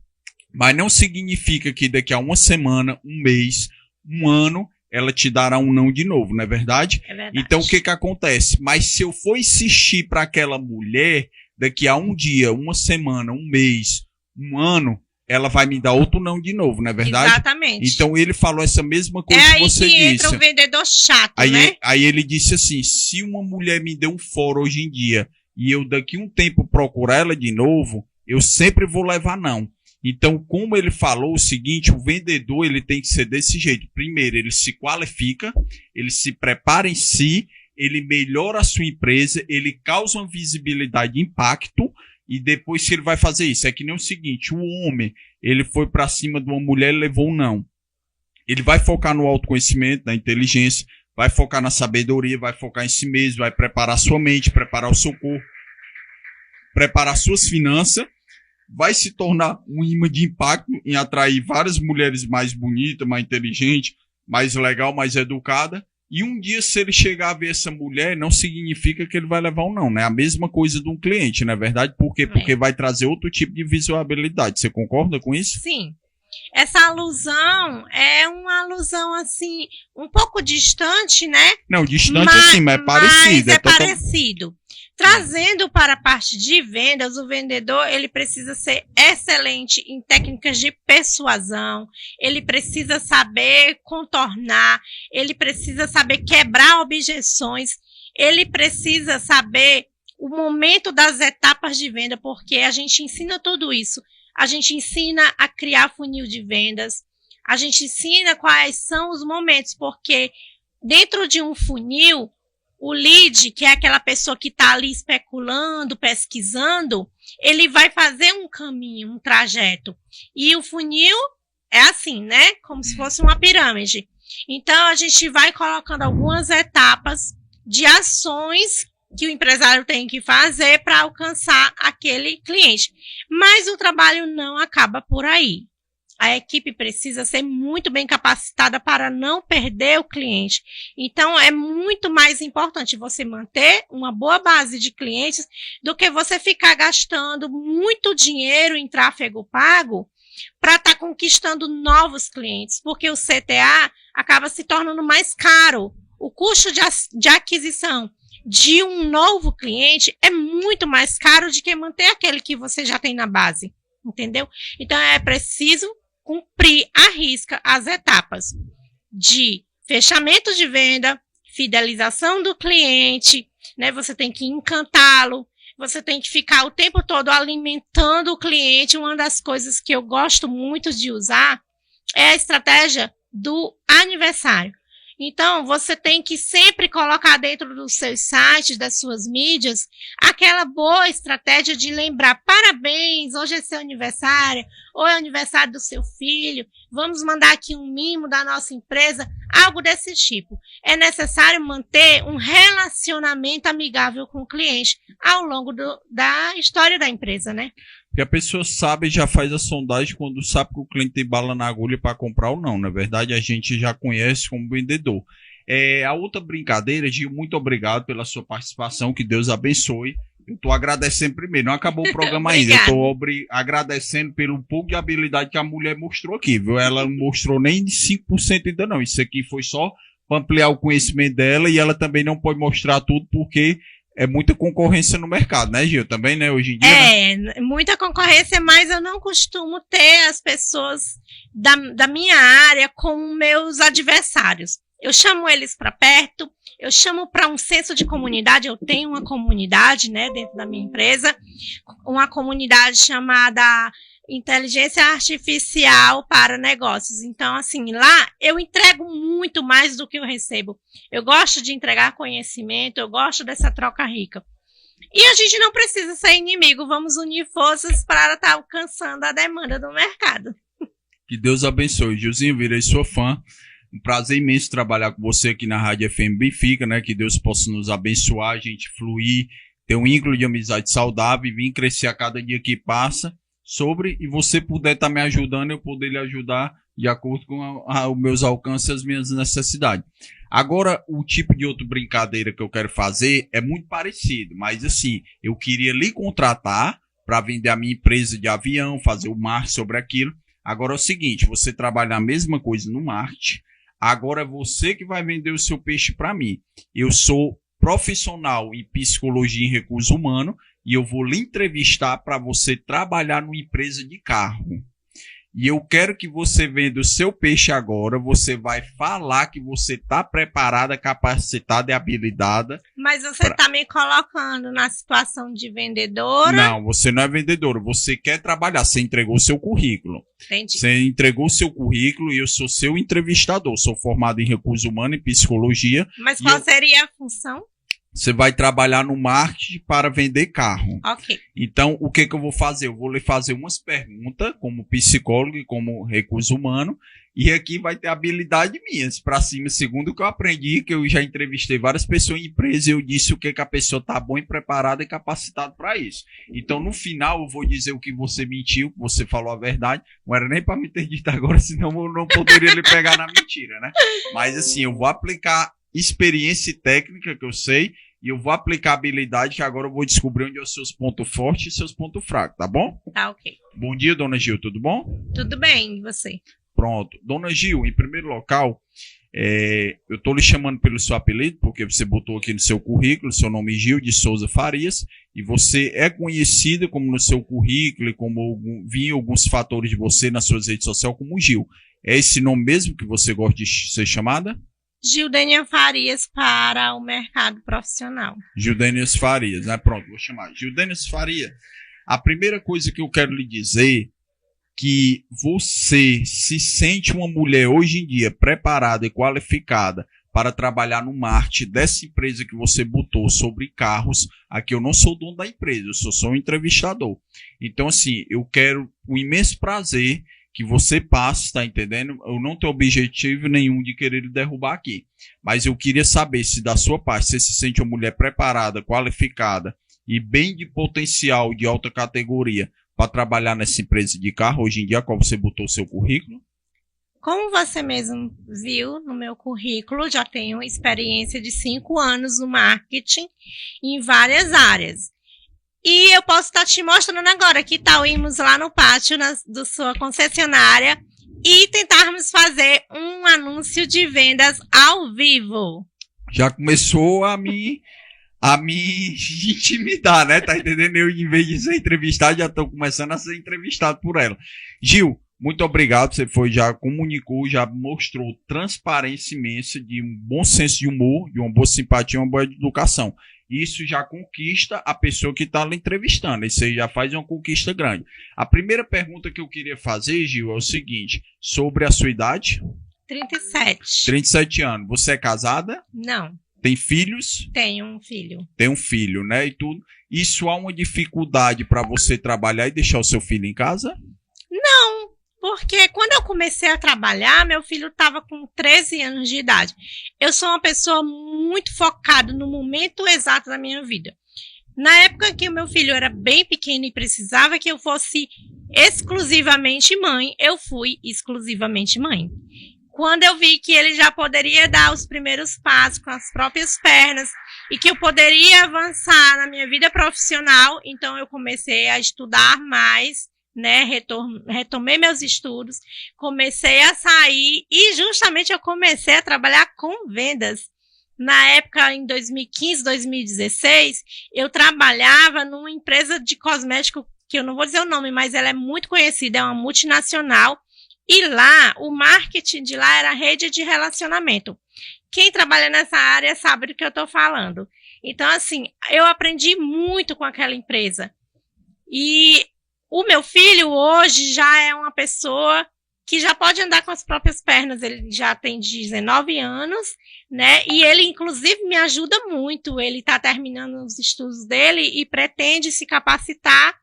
Mas não significa que daqui a 1 semana, 1 mês, 1 ano, ela te dará um não de novo, não é verdade? É verdade. Então, o que acontece? Mas se eu for insistir para aquela mulher, daqui a 1 dia, 1 semana, 1 mês, 1 ano, ela vai me dar outro não de novo, não é verdade? Exatamente. Então, ele falou essa mesma coisa que você disse. É aí que entra o vendedor chato, né? Aí ele disse assim, se uma mulher me deu um fora hoje em dia e eu daqui a um tempo procurar ela de novo, eu sempre vou levar não. Então, como ele falou o seguinte, o vendedor ele tem que ser desse jeito. Primeiro, ele se qualifica, ele se prepara em si, ele melhora a sua empresa, ele causa uma visibilidade e impacto, e depois que ele vai fazer isso, é que nem o seguinte, o homem, ele foi para cima de uma mulher e levou um não. Ele vai focar no autoconhecimento, na inteligência, vai focar na sabedoria, vai focar em si mesmo, vai preparar sua mente, preparar o seu corpo, preparar suas finanças, vai se tornar um imã de impacto em atrair várias mulheres mais bonitas, mais inteligentes, mais legal, mais educada. E um dia, se ele chegar a ver essa mulher, não significa que ele vai levar um não, né? A mesma coisa de um cliente, não é verdade? Por quê? Porque vai trazer outro tipo de visibilidade. Você concorda com isso? Sim. Essa alusão é uma alusão, assim, um pouco distante, né? Não, distante assim, mas é parecido. Mas é parecido. Trazendo para a parte de vendas, o vendedor, ele precisa ser excelente em técnicas de persuasão, ele precisa saber contornar, ele precisa saber quebrar objeções, ele precisa saber o momento das etapas de venda, porque a gente ensina tudo isso. A gente ensina a criar funil de vendas, a gente ensina quais são os momentos, porque dentro de um funil, o lead, que é aquela pessoa que está ali especulando, pesquisando, ele vai fazer um caminho, um trajeto. E o funil é assim, né? Como se fosse uma pirâmide. Então, a gente vai colocando algumas etapas de ações que o empresário tem que fazer para alcançar aquele cliente. Mas o trabalho não acaba por aí. A equipe precisa ser muito bem capacitada para não perder o cliente. Então, é muito mais importante você manter uma boa base de clientes do que você ficar gastando muito dinheiro em tráfego pago para estar conquistando novos clientes, porque o CTA acaba se tornando mais caro. O custo de aquisição de um novo cliente é muito mais caro do que manter aquele que você já tem na base, entendeu? Então, é preciso cumprir à risca as etapas de fechamento de venda, fidelização do cliente, né? Você tem que encantá-lo, você tem que ficar o tempo todo alimentando o cliente. Uma das coisas que eu gosto muito de usar é a estratégia do aniversário. Então, você tem que sempre colocar dentro dos seus sites, das suas mídias, aquela boa estratégia de lembrar: parabéns, hoje é seu aniversário, ou é aniversário do seu filho, vamos mandar aqui um mimo da nossa empresa, algo desse tipo. É necessário manter um relacionamento amigável com o cliente ao longo da história da empresa, né? Porque a pessoa sabe e já faz a sondagem quando sabe que o cliente tem bala na agulha para comprar ou não. Na verdade, a gente já conhece como vendedor. A outra brincadeira, Gil, muito obrigado pela sua participação, que Deus abençoe. Eu estou agradecendo primeiro, não acabou o programa ainda. Eu estou agradecendo pelo pouco de habilidade que a mulher mostrou aqui, viu? Ela não mostrou nem de 5% ainda não. Isso aqui foi só para ampliar o conhecimento dela, e ela também não pode mostrar tudo porque é muita concorrência no mercado, né, Gil? Também, né, hoje em dia. Né? Muita concorrência, mas eu não costumo ter as pessoas da minha área como meus adversários. Eu chamo eles para perto, eu chamo para um senso de comunidade. Eu tenho uma comunidade, né, dentro da minha empresa, uma comunidade chamada Inteligência Artificial para Negócios. Então, assim, lá eu entrego muito mais do que eu recebo. Eu gosto de entregar conhecimento, eu gosto dessa troca rica. E a gente não precisa ser inimigo, vamos unir forças para estar alcançando a demanda do mercado. Que Deus abençoe. Gilzinho, virei sua fã. Um prazer imenso trabalhar com você aqui na Rádio FM Benfica, né? Que Deus possa nos abençoar, a gente fluir, ter um vínculo de amizade saudável e vir crescer a cada dia que passa. E você puder estar me ajudando, eu poder lhe ajudar de acordo com os meus alcances e as minhas necessidades. Agora, o tipo de outra brincadeira que eu quero fazer é muito parecido, mas assim, eu queria lhe contratar para vender a minha empresa de avião, fazer o marketing sobre aquilo. Agora é o seguinte, você trabalha a mesma coisa no marketing, agora é você que vai vender o seu peixe para mim. Eu sou profissional em psicologia e recurso humano, e eu vou lhe entrevistar para você trabalhar numa empresa de carro. E eu quero que você venda o seu peixe agora. Você vai falar que você está preparada, capacitada e habilitada. Mas você está me colocando na situação de vendedora? Não, você não é vendedora. Você quer trabalhar. Você entregou o seu currículo. Entendi. Você entregou o seu currículo e eu sou seu entrevistador. Sou formado em recursos humanos e psicologia. Mas qual seria a função? Você vai trabalhar no marketing para vender carro. Ok. Então, o que eu vou fazer? Eu vou lhe fazer umas perguntas, como psicólogo e como recurso humano, e aqui vai ter habilidade minhas para cima, segundo o que eu aprendi, que eu já entrevistei várias pessoas em empresa, e eu disse o que a pessoa está bom e preparada e capacitada para isso. Então, no final, eu vou dizer o que você mentiu, que você falou a verdade. Não era nem para me ter dito agora, senão eu não poderia lhe pegar na mentira, né? Mas, assim, eu vou aplicar experiência e técnica que eu sei, e eu vou aplicar habilidade, que agora eu vou descobrir onde são os seus pontos fortes e seus pontos fracos, tá bom? Tá, ok. Bom dia, dona Gil, tudo bom? Tudo bem, e você? Pronto. Dona Gil, em primeiro local, eu tô lhe chamando pelo seu apelido, porque você botou aqui no seu currículo, seu nome é Gil de Souza Farias, e você é conhecida como no seu currículo, e como vi alguns fatores de você nas suas redes sociais como Gil. É esse nome mesmo que você gosta de ser chamada? Gildênia Farias para o mercado profissional. Gildênia Farias, né? Pronto, vou chamar. Gildênia Farias. A primeira coisa que eu quero lhe dizer que você se sente uma mulher hoje em dia preparada e qualificada para trabalhar no marketing dessa empresa que você botou sobre carros. Aqui eu não sou dono da empresa, eu sou só um entrevistador. Então, assim, eu quero um imenso prazer que você passe, tá entendendo? Eu não tenho objetivo nenhum de querer lhe derrubar aqui. Mas eu queria saber se da sua parte você se sente uma mulher preparada, qualificada e bem de potencial de alta categoria para trabalhar nessa empresa de carro hoje em dia, qual você botou o seu currículo? Como você mesmo viu no meu currículo, já tenho experiência de 5 anos no marketing em várias áreas. E eu posso estar te mostrando agora, que tal irmos lá no pátio do sua concessionária e tentarmos fazer um anúncio de vendas ao vivo. Já começou a me intimidar, né? Tá entendendo? Eu, em vez de ser entrevistado, já estou começando a ser entrevistado por ela. Gil, Muito obrigado, você já comunicou, já mostrou transparência imensa, de um bom senso de humor, de uma boa simpatia, uma boa educação. Isso já conquista a pessoa que está lhe entrevistando, isso aí já faz uma conquista grande. A primeira pergunta que eu queria fazer, Gil, é o seguinte, sobre a sua idade? 37. 37 anos. Você é casada? Não. Tem filhos? Tenho um filho. Tem um filho, né, e tudo. Isso há uma dificuldade para você trabalhar e deixar o seu filho em casa? Não. Porque quando eu comecei a trabalhar, meu filho estava com 13 anos de idade. Eu sou uma pessoa muito focada no momento exato da minha vida. Na época que o meu filho era bem pequeno e precisava que eu fosse exclusivamente mãe, eu fui exclusivamente mãe. Quando eu vi que ele já poderia dar os primeiros passos com as próprias pernas e que eu poderia avançar na minha vida profissional, então eu comecei a estudar mais, né, retomei meus estudos, comecei a sair e justamente eu comecei a trabalhar com vendas. Na época, em 2015, 2016, eu trabalhava numa empresa de cosmético, que eu não vou dizer o nome, mas ela é muito conhecida, é uma multinacional, e lá, o marketing de lá era rede de relacionamento. Quem trabalha nessa área sabe do que eu estou falando. Então, assim, eu aprendi muito com aquela empresa. E o meu filho hoje já é uma pessoa que já pode andar com as próprias pernas, ele já tem 19 anos, né? E ele, inclusive, me ajuda muito. Ele está terminando os estudos dele e pretende se capacitar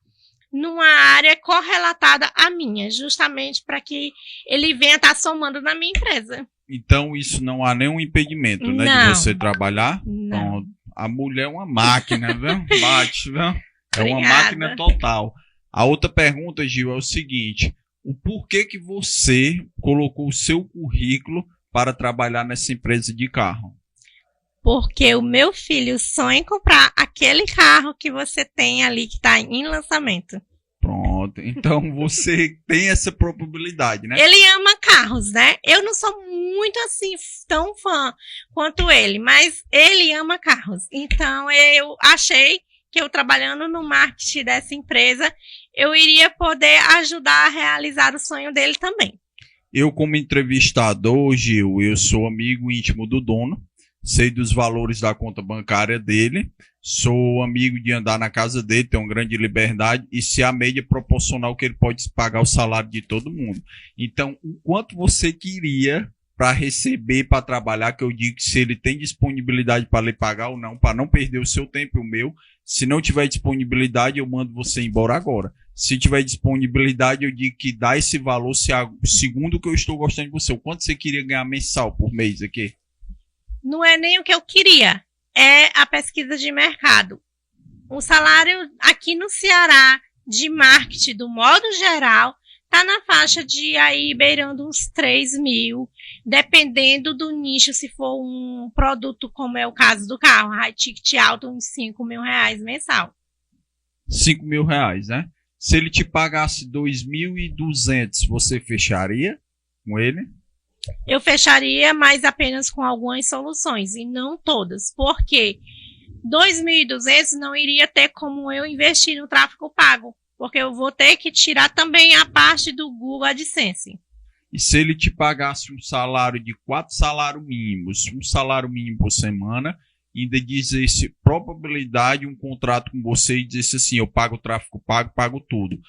numa área correlatada à minha, justamente para que ele venha estar somando na minha empresa. Então, isso não há nenhum impedimento, né, Não. de você trabalhar? Não. Então, a mulher é uma máquina, viu? Bate, viu? É uma Obrigada. máquina total. A outra pergunta, Gil, é o seguinte: o porquê que você colocou o seu currículo para trabalhar nessa empresa de carro? Porque o meu filho sonha em comprar aquele carro que você tem ali que está em lançamento. Pronto. Então, você tem essa probabilidade, né? Ele ama carros, né? Eu não sou muito assim, tão fã quanto ele, mas ele ama carros. Então, eu achei que eu trabalhando no marketing dessa empresa, eu iria poder ajudar a realizar o sonho dele também. Eu, como entrevistador, Gil, eu sou amigo íntimo do dono, sei dos valores da conta bancária dele, sou amigo de andar na casa dele, tenho uma grande liberdade, e se a média proporcional que ele pode pagar o salário de todo mundo. Então, o quanto você queria para receber, para trabalhar, que eu digo que se ele tem disponibilidade para lhe pagar ou não, para não perder o seu tempo e o meu. Se não tiver disponibilidade, eu mando você embora agora. Se tiver disponibilidade, eu digo que dá esse valor segundo o que eu estou gostando de você. O quanto você queria ganhar mensal por mês aqui? Não é nem o que eu queria, é a pesquisa de mercado. O salário aqui no Ceará de marketing, do modo geral, está na faixa de aí beirando uns 3 mil, dependendo do nicho, se for um produto como é o caso do carro, high ticket alto, uns 5 mil reais mensal. 5 mil reais, né? Se ele te pagasse 2.200, você fecharia com ele? Eu fecharia, mas apenas com algumas soluções, e não todas. Por quê? 2.200 não iria ter como eu investir no tráfego pago, porque eu vou ter que tirar também a parte do Google AdSense. E se ele te pagasse um salário de 4 salários mínimos, um salário mínimo por semana, e ainda dizesse probabilidade um contrato com você e dissesse assim, eu pago o tráfego pago, pago tudo.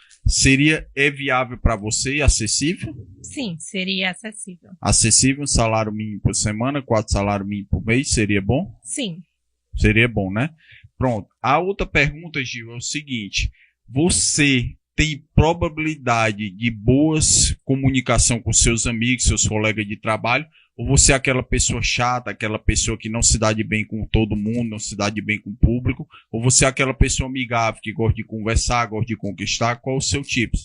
É viável para você e acessível? Sim, seria acessível. Acessível, um salário mínimo por semana, 4 salários mínimos por mês, seria bom? Sim. Seria bom, né? Pronto. A outra pergunta, Gil, é o seguinte: você tem probabilidade de boas comunicação com seus amigos, seus colegas de trabalho, ou você é aquela pessoa chata, aquela pessoa que não se dá de bem com todo mundo, não se dá de bem com o público, ou você é aquela pessoa amigável que gosta de conversar, gosta de conquistar? Qual o seu tipo?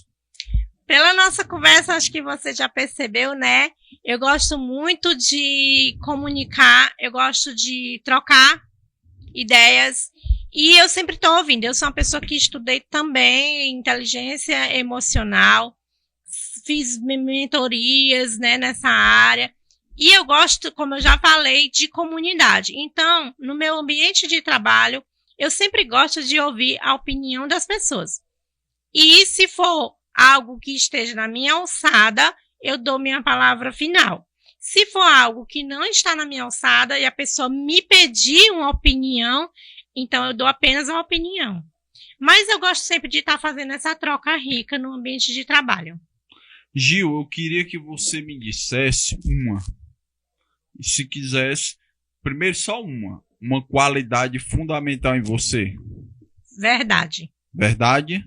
Pela nossa conversa, acho que você já percebeu, né? Eu gosto muito de comunicar, eu gosto de trocar ideias e eu sempre estou ouvindo. Eu sou uma pessoa que estudei também inteligência emocional, fiz mentorias, né, nessa área. E eu gosto, como eu já falei, de comunidade. Então, no meu ambiente de trabalho, eu sempre gosto de ouvir a opinião das pessoas. E se for algo que esteja na minha alçada, eu dou minha palavra final. Se for algo que não está na minha alçada e a pessoa me pedir uma opinião, então eu dou apenas a opinião. Mas eu gosto sempre de estar fazendo essa troca rica no ambiente de trabalho. Gil, eu queria que você me dissesse uma. E se quisesse, primeiro só uma qualidade fundamental em você. Verdade. Verdade?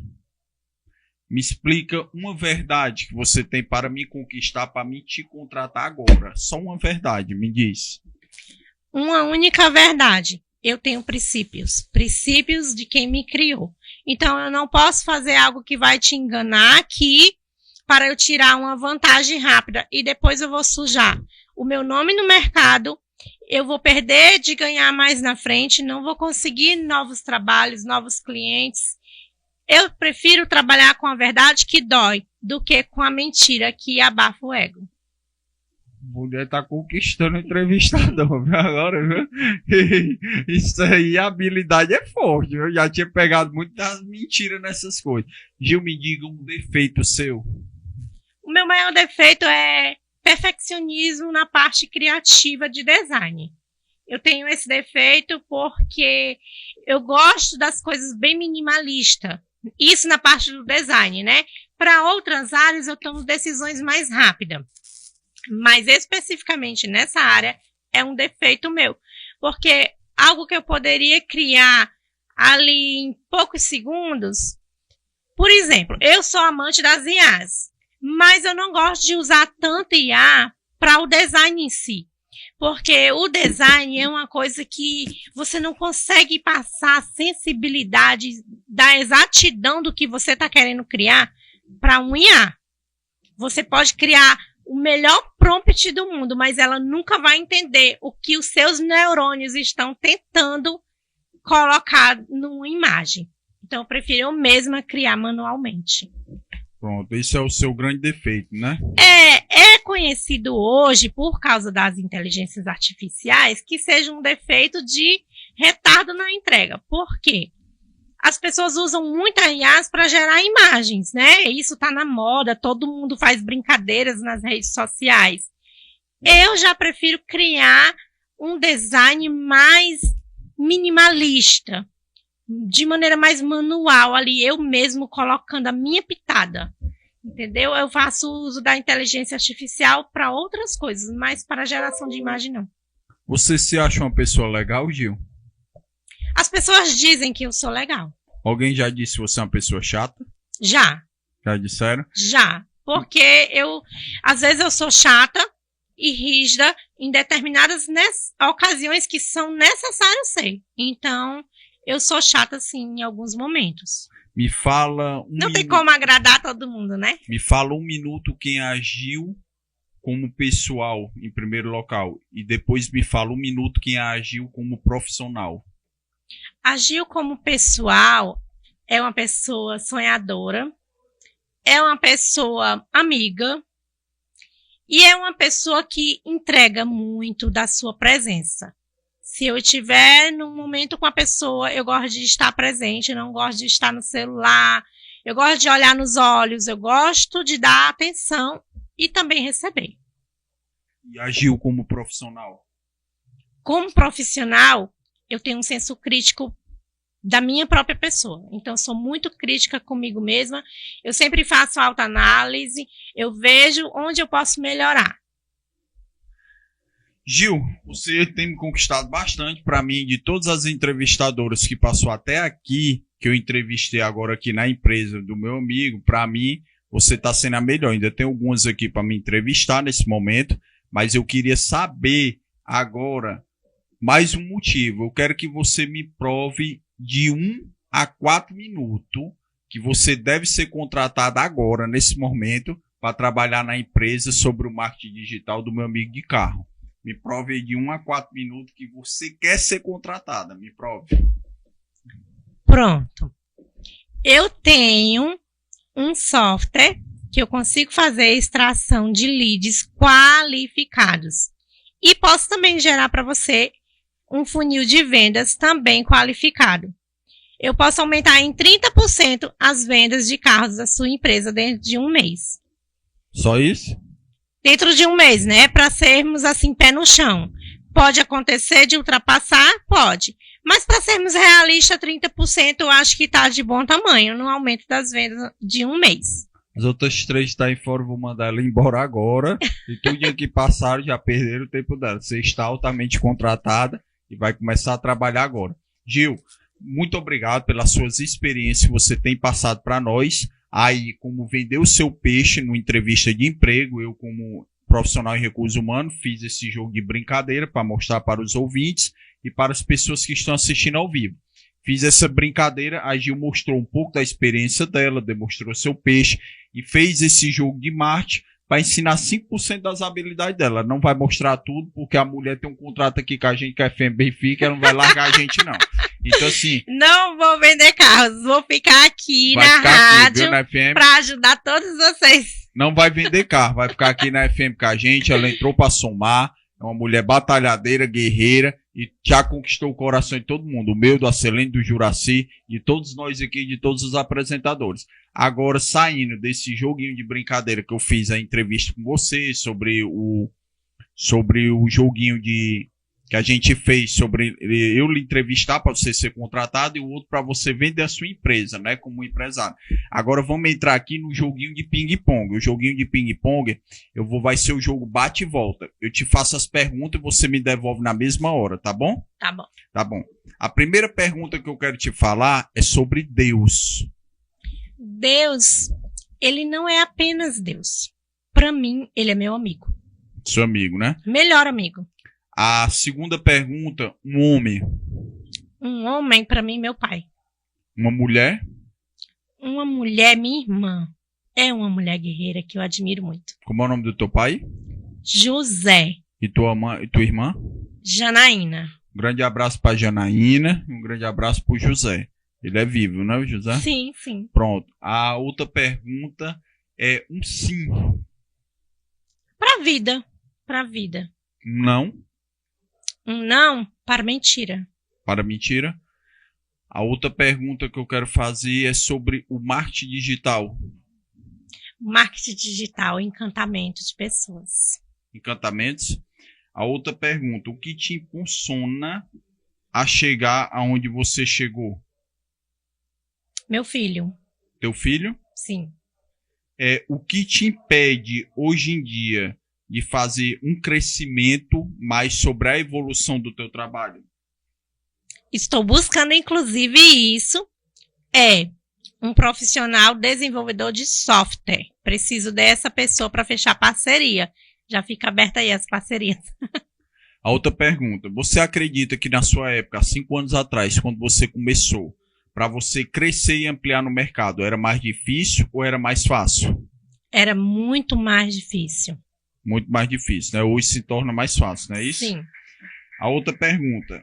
Me explica uma verdade que você tem para me conquistar, para me te contratar agora. Só uma verdade, me diz. Uma única verdade. Eu tenho princípios. Princípios de quem me criou. Então, eu não posso fazer algo que vai te enganar aqui para eu tirar uma vantagem rápida e depois eu vou sujar o meu nome no mercado, eu vou perder de ganhar mais na frente, não vou conseguir novos trabalhos, novos clientes. Eu prefiro trabalhar com a verdade que dói do que com a mentira que abafa o ego. Mulher tá conquistando o entrevistador, viu? Agora, viu? Isso aí, a habilidade é forte. Eu já tinha pegado muitas mentiras nessas coisas. Gil, me diga um defeito seu. O meu maior defeito é perfeccionismo na parte criativa de design. Eu tenho esse defeito porque eu gosto das coisas bem minimalistas. Isso na parte do design, né? Para outras áreas eu tomo decisões mais rápidas. Mas especificamente nessa área é um defeito meu. Porque algo que eu poderia criar ali em poucos segundos. Por exemplo, eu sou amante das IAs. Mas eu não gosto de usar tanto IA para o design em si. Porque o design é uma coisa que você não consegue passar a sensibilidade da exatidão do que você está querendo criar para um IA. Você pode criar o melhor prompt do mundo, mas ela nunca vai entender o que os seus neurônios estão tentando colocar numa imagem. Então, eu prefiro eu mesma criar manualmente. Pronto, esse é o seu grande defeito, né? É conhecido hoje, por causa das inteligências artificiais, que seja um defeito de retardo na entrega. Por quê? As pessoas usam muita IAs para gerar imagens, né? Isso está na moda, todo mundo faz brincadeiras nas redes sociais. Eu já prefiro criar um design mais minimalista, de maneira mais manual, ali eu mesmo colocando a minha pitada. Entendeu? Eu faço uso da inteligência artificial para outras coisas, mas para geração de imagem não. Você se acha uma pessoa legal, Gil? As pessoas dizem que eu sou legal. Alguém já disse que você é uma pessoa chata? Já. Já disseram? Já. Porque às vezes eu sou chata e rígida em determinadas ocasiões que são necessárias ser. Então, eu sou chata, sim, em alguns momentos. Me fala Não tem como agradar todo mundo, né? Me fala um minuto quem agiu como pessoal em primeiro local. E depois me fala um minuto quem agiu como profissional. Agiu como pessoal é uma pessoa sonhadora, é uma pessoa amiga e é uma pessoa que entrega muito da sua presença. Se eu estiver num momento com a pessoa, eu gosto de estar presente, não gosto de estar no celular, eu gosto de olhar nos olhos, eu gosto de dar atenção e também receber. E agiu como profissional? Como profissional, eu tenho um senso crítico da minha própria pessoa. Então, eu sou muito crítica comigo mesma, eu sempre faço autoanálise, eu vejo onde eu posso melhorar. Gil, você tem me conquistado bastante. Para mim, de todas as entrevistadoras que passou até aqui, que eu entrevistei agora aqui na empresa do meu amigo, para mim, você está sendo a melhor. Ainda tem algumas aqui para me entrevistar nesse momento, mas eu queria saber agora mais um motivo. Eu quero que você me prove de 1 a 4 minutos que você deve ser contratado agora, nesse momento, para trabalhar na empresa sobre o marketing digital do meu amigo de carro. Me prove aí de 1 a 4 minutos que você quer ser contratada. Me prove. Pronto. Eu tenho um software que eu consigo fazer extração de leads qualificados. E posso também gerar para você um funil de vendas também qualificado. eu posso aumentar em 30% as vendas de carros da sua empresa dentro de um mês. Só isso? Dentro de um mês, né? Para sermos assim, pé no chão. Pode acontecer de ultrapassar? Pode. Mas para sermos realistas, 30% eu acho que está de bom tamanho no aumento das vendas de um mês. As outras 3 estão aí fora, vou mandar ela embora agora. E tudo dia que passaram já perderam o tempo dela. Você está altamente contratada e vai começar a trabalhar agora. Gil, muito obrigado pelas suas experiências que você tem passado para nós. Aí, como vender o seu peixe numa entrevista de emprego, eu como profissional em recursos humanos fiz esse jogo de brincadeira para mostrar para os ouvintes e para as pessoas que estão assistindo ao vivo. Fiz essa brincadeira, a Gil mostrou um pouco da experiência dela, demonstrou seu peixe e fez esse jogo de marketing para ensinar 5% das habilidades dela. Ela não vai mostrar tudo, porque a mulher tem um contrato aqui com a gente, que é FM Benfica, ela não vai largar a gente, não. Então, assim... Não vou vender carros, vou ficar aqui na rádio para ajudar todos vocês. Não vai vender carro, vai ficar aqui na FM com a gente, ela entrou para somar, é uma mulher batalhadeira, guerreira, e já conquistou o coração de todo mundo, o meu, do Acelene, do Juraci, de todos nós aqui, de todos os apresentadores. Agora, saindo desse joguinho de brincadeira que eu fiz a entrevista com você, sobre o joguinho que a gente fez, sobre eu lhe entrevistar para você ser contratado e o outro para você vender a sua empresa, né, como empresário. Agora vamos entrar aqui no joguinho de ping-pong. O joguinho de ping-pong vai ser o jogo bate e volta. Eu te faço as perguntas e você me devolve na mesma hora, tá bom? Tá bom. Tá bom. A primeira pergunta que eu quero te falar é sobre Deus. Deus, ele não é apenas Deus. Para mim, ele é meu amigo. Seu amigo, né? Melhor amigo. A segunda pergunta, um homem. Um homem, para mim, meu pai. Uma mulher? Uma mulher, minha irmã. É uma mulher guerreira que eu admiro muito. Como é o nome do teu pai? José. E tua irmã? Janaína. Um grande abraço para Janaína e um grande abraço para o José. Ele é vivo, né, José? Sim, sim. Pronto. A outra pergunta é um sim. Para vida. Para vida. Não. Um não para mentira. Para mentira. A outra pergunta que eu quero fazer é sobre o marketing digital. Marketing digital, encantamento de pessoas. Encantamentos. A outra pergunta, o que te impulsiona a chegar aonde você chegou? Meu filho. Teu filho? Sim. O que te impede hoje em dia de fazer um crescimento mais sobre a evolução do teu trabalho? Estou buscando, inclusive, isso. Um profissional desenvolvedor de software. Preciso dessa pessoa para fechar parceria. Já fica aberta aí as parcerias. A outra pergunta. Você acredita que na sua época, há 5 anos atrás, quando você começou, para você crescer e ampliar no mercado, era mais difícil ou era mais fácil? Era muito mais difícil. Muito mais difícil, né? Hoje se torna mais fácil, não é isso? Sim. A outra pergunta.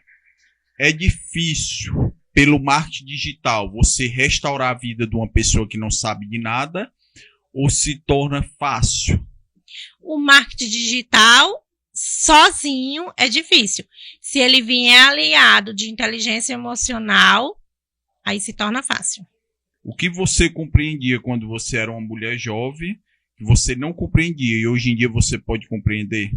É difícil, pelo marketing digital, você restaurar a vida de uma pessoa que não sabe de nada ou se torna fácil? O marketing digital, sozinho, é difícil. Se ele vier aliado de inteligência emocional, aí se torna fácil. O que você compreendia quando você era uma mulher jovem, que você não compreendia e hoje em dia você pode compreender?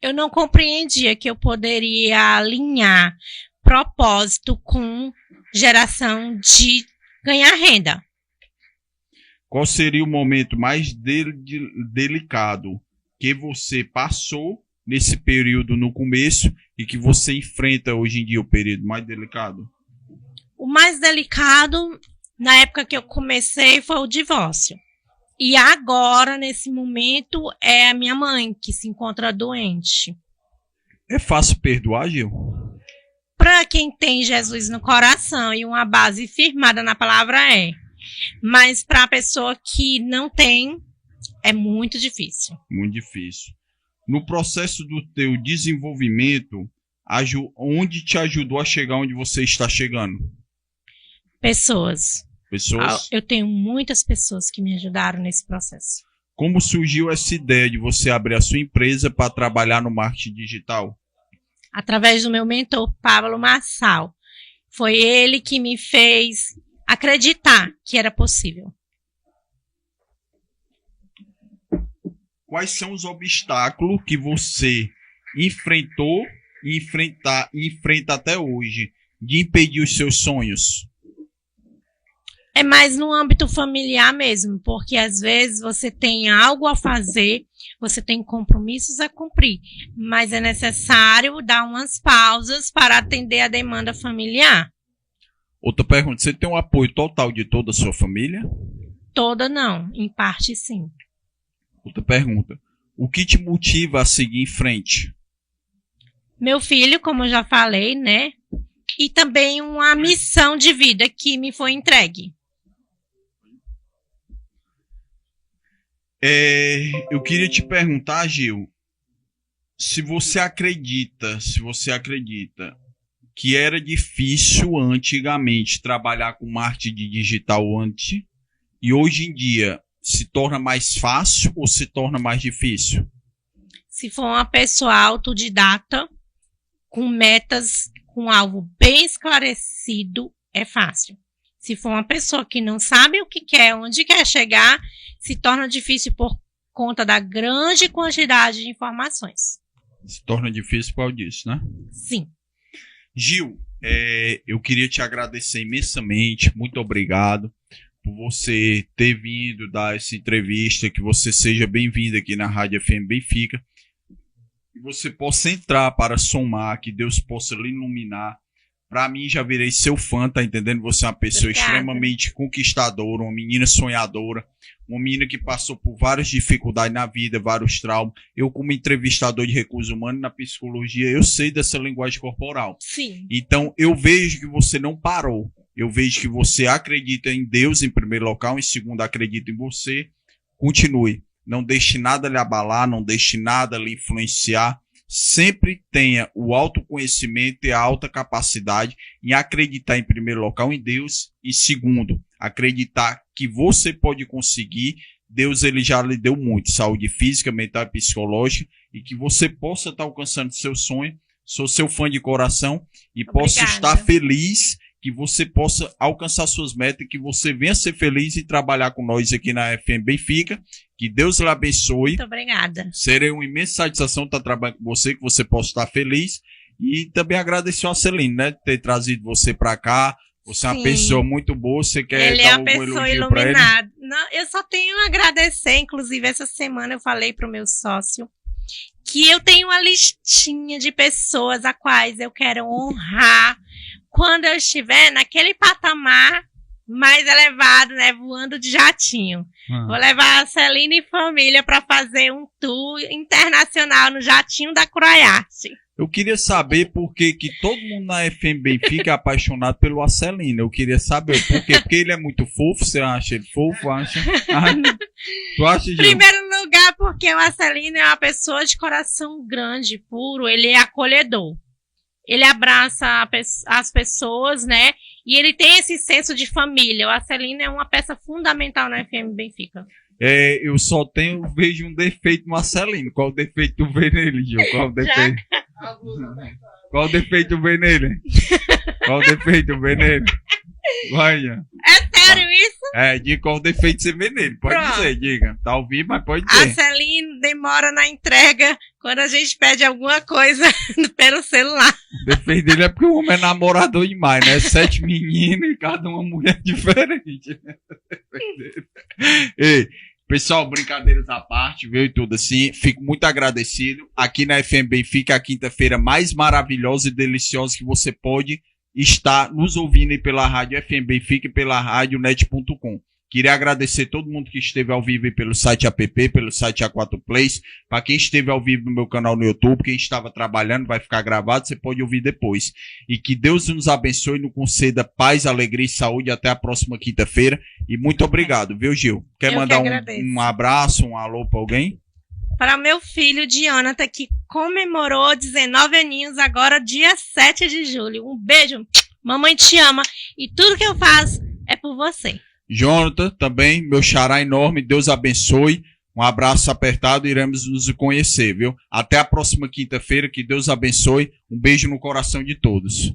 Eu não compreendia que eu poderia alinhar propósito com geração de ganhar renda. Qual seria o momento mais delicado que você passou nesse período no começo e que você enfrenta hoje em dia o período mais delicado? O mais delicado, na época que eu comecei, foi o divórcio. E agora, nesse momento, é a minha mãe que se encontra doente. É fácil perdoar, Gil? Para quem tem Jesus no coração e uma base firmada na palavra Mas para a pessoa que não tem, é muito difícil. Muito difícil. No processo do teu desenvolvimento, onde te ajudou a chegar onde você está chegando? Pessoas. Pessoas? Eu tenho muitas pessoas que me ajudaram nesse processo. Como surgiu essa ideia de você abrir a sua empresa para trabalhar no marketing digital? Através do meu mentor, Pablo Marçal. Foi ele que me fez acreditar que era possível. Quais são os obstáculos que você enfrentou e enfrenta até hoje de impedir os seus sonhos? É mais no âmbito familiar mesmo, porque às vezes você tem algo a fazer, você tem compromissos a cumprir, mas é necessário dar umas pausas para atender a demanda familiar. Outra pergunta, você tem o apoio total de toda a sua família? Toda não, em parte sim. Outra pergunta, o que te motiva a seguir em frente? Meu filho, como eu já falei, né? E também uma missão de vida que me foi entregue. Eu queria te perguntar, Gil, se você acredita que era difícil antigamente trabalhar com marketing digital antes e hoje em dia se torna mais fácil ou se torna mais difícil? Se for uma pessoa autodidata, com metas, com alvo bem esclarecido, é fácil. Se for uma pessoa que não sabe o que quer, onde quer chegar, se torna difícil por conta da grande quantidade de informações. Se torna difícil por causa disso, né? Sim. Gil, eu queria te agradecer imensamente, muito obrigado por você ter vindo dar essa entrevista, que você seja bem-vindo aqui na Rádio FM Benfica, que você possa entrar para somar, que Deus possa lhe iluminar. Para mim, já virei seu fã, tá entendendo? Você é uma pessoa extremamente conquistadora, uma menina sonhadora, uma menina que passou por várias dificuldades na vida, vários traumas. Eu, como entrevistador de recursos humanos na psicologia, eu sei dessa linguagem corporal. Sim. Então, eu vejo que você não parou. Eu vejo que você acredita em Deus em primeiro local, em segundo, acredita em você. Continue. Não deixe nada lhe abalar, não deixe nada lhe influenciar. Sempre tenha o autoconhecimento e a alta capacidade em acreditar em primeiro local em Deus e segundo, acreditar que você pode conseguir. Deus ele já lhe deu muito, saúde física, mental e psicológica, e que você possa estar alcançando seu sonho. Sou seu fã de coração e posso estar feliz que você possa alcançar suas metas, que você venha ser feliz e trabalhar com nós aqui na FM Benfica. Que Deus lhe abençoe. Muito obrigada. Serei uma imensa satisfação estar trabalhando com você, que você possa estar feliz. E também agradecer a Celine, né, de ter trazido você para cá. Você é uma pessoa muito boa, você quer dar algum elogio para ele? Não, eu só tenho a agradecer, inclusive essa semana eu falei para o meu sócio que eu tenho uma listinha de pessoas a quais eu quero honrar quando eu estiver naquele patamar mais elevado, né, voando de jatinho. Vou levar a Celine e família para fazer um tour internacional no jatinho da Croiarte. Eu queria saber por que todo mundo na FM Benfica é apaixonado pelo Acelino. Eu queria saber por quê. Porque ele é muito fofo, você acha ele fofo? Acha? Tu acha, Gil? Primeiro lugar, porque o Acelino é uma pessoa de coração grande, puro, ele é acolhedor. Ele abraça as pessoas, né? E ele tem esse senso de família. O Acelino é uma peça fundamental na FM Benfica. Eu só vejo um defeito no Acelino. Qual o defeito tu vê nele, Gil? Qual o defeito? Qual o defeito tu vê nele? Qual o defeito tu vê nele? Vai, é sério isso? Diga qual o defeito você vê nele. Pode dizer, diga. Tá ao vivo, mas pode dizer. Acelino demora na entrega quando a gente pede alguma coisa pelo celular. O defeito dele é porque o homem é namorador demais, né? 7 meninas e cada uma mulher diferente. Ei, pessoal, brincadeiras à parte, viu, e tudo assim, fico muito agradecido. Aqui na FM Benfica, a quinta-feira mais maravilhosa e deliciosa que você pode estar nos ouvindo aí pela Rádio FM Benfica e pela radionet.com. Queria agradecer todo mundo que esteve ao vivo aí pelo site app, pelo site A4 Plays. Para quem esteve ao vivo no meu canal no YouTube, quem estava trabalhando, vai ficar gravado, você pode ouvir depois. E que Deus nos abençoe, nos conceda paz, alegria e saúde até a próxima quinta-feira. E muito obrigado, viu, Gil? Quer mandar um abraço, um alô para alguém? Para meu filho, Jonathan, que comemorou 19 aninhos agora, dia 7 de julho. Um beijo, mamãe te ama. E tudo que eu faço é por você. Jonathan, também, meu xará enorme, Deus abençoe. Um abraço apertado, iremos nos conhecer, viu? Até a próxima quinta-feira, que Deus abençoe. Um beijo no coração de todos.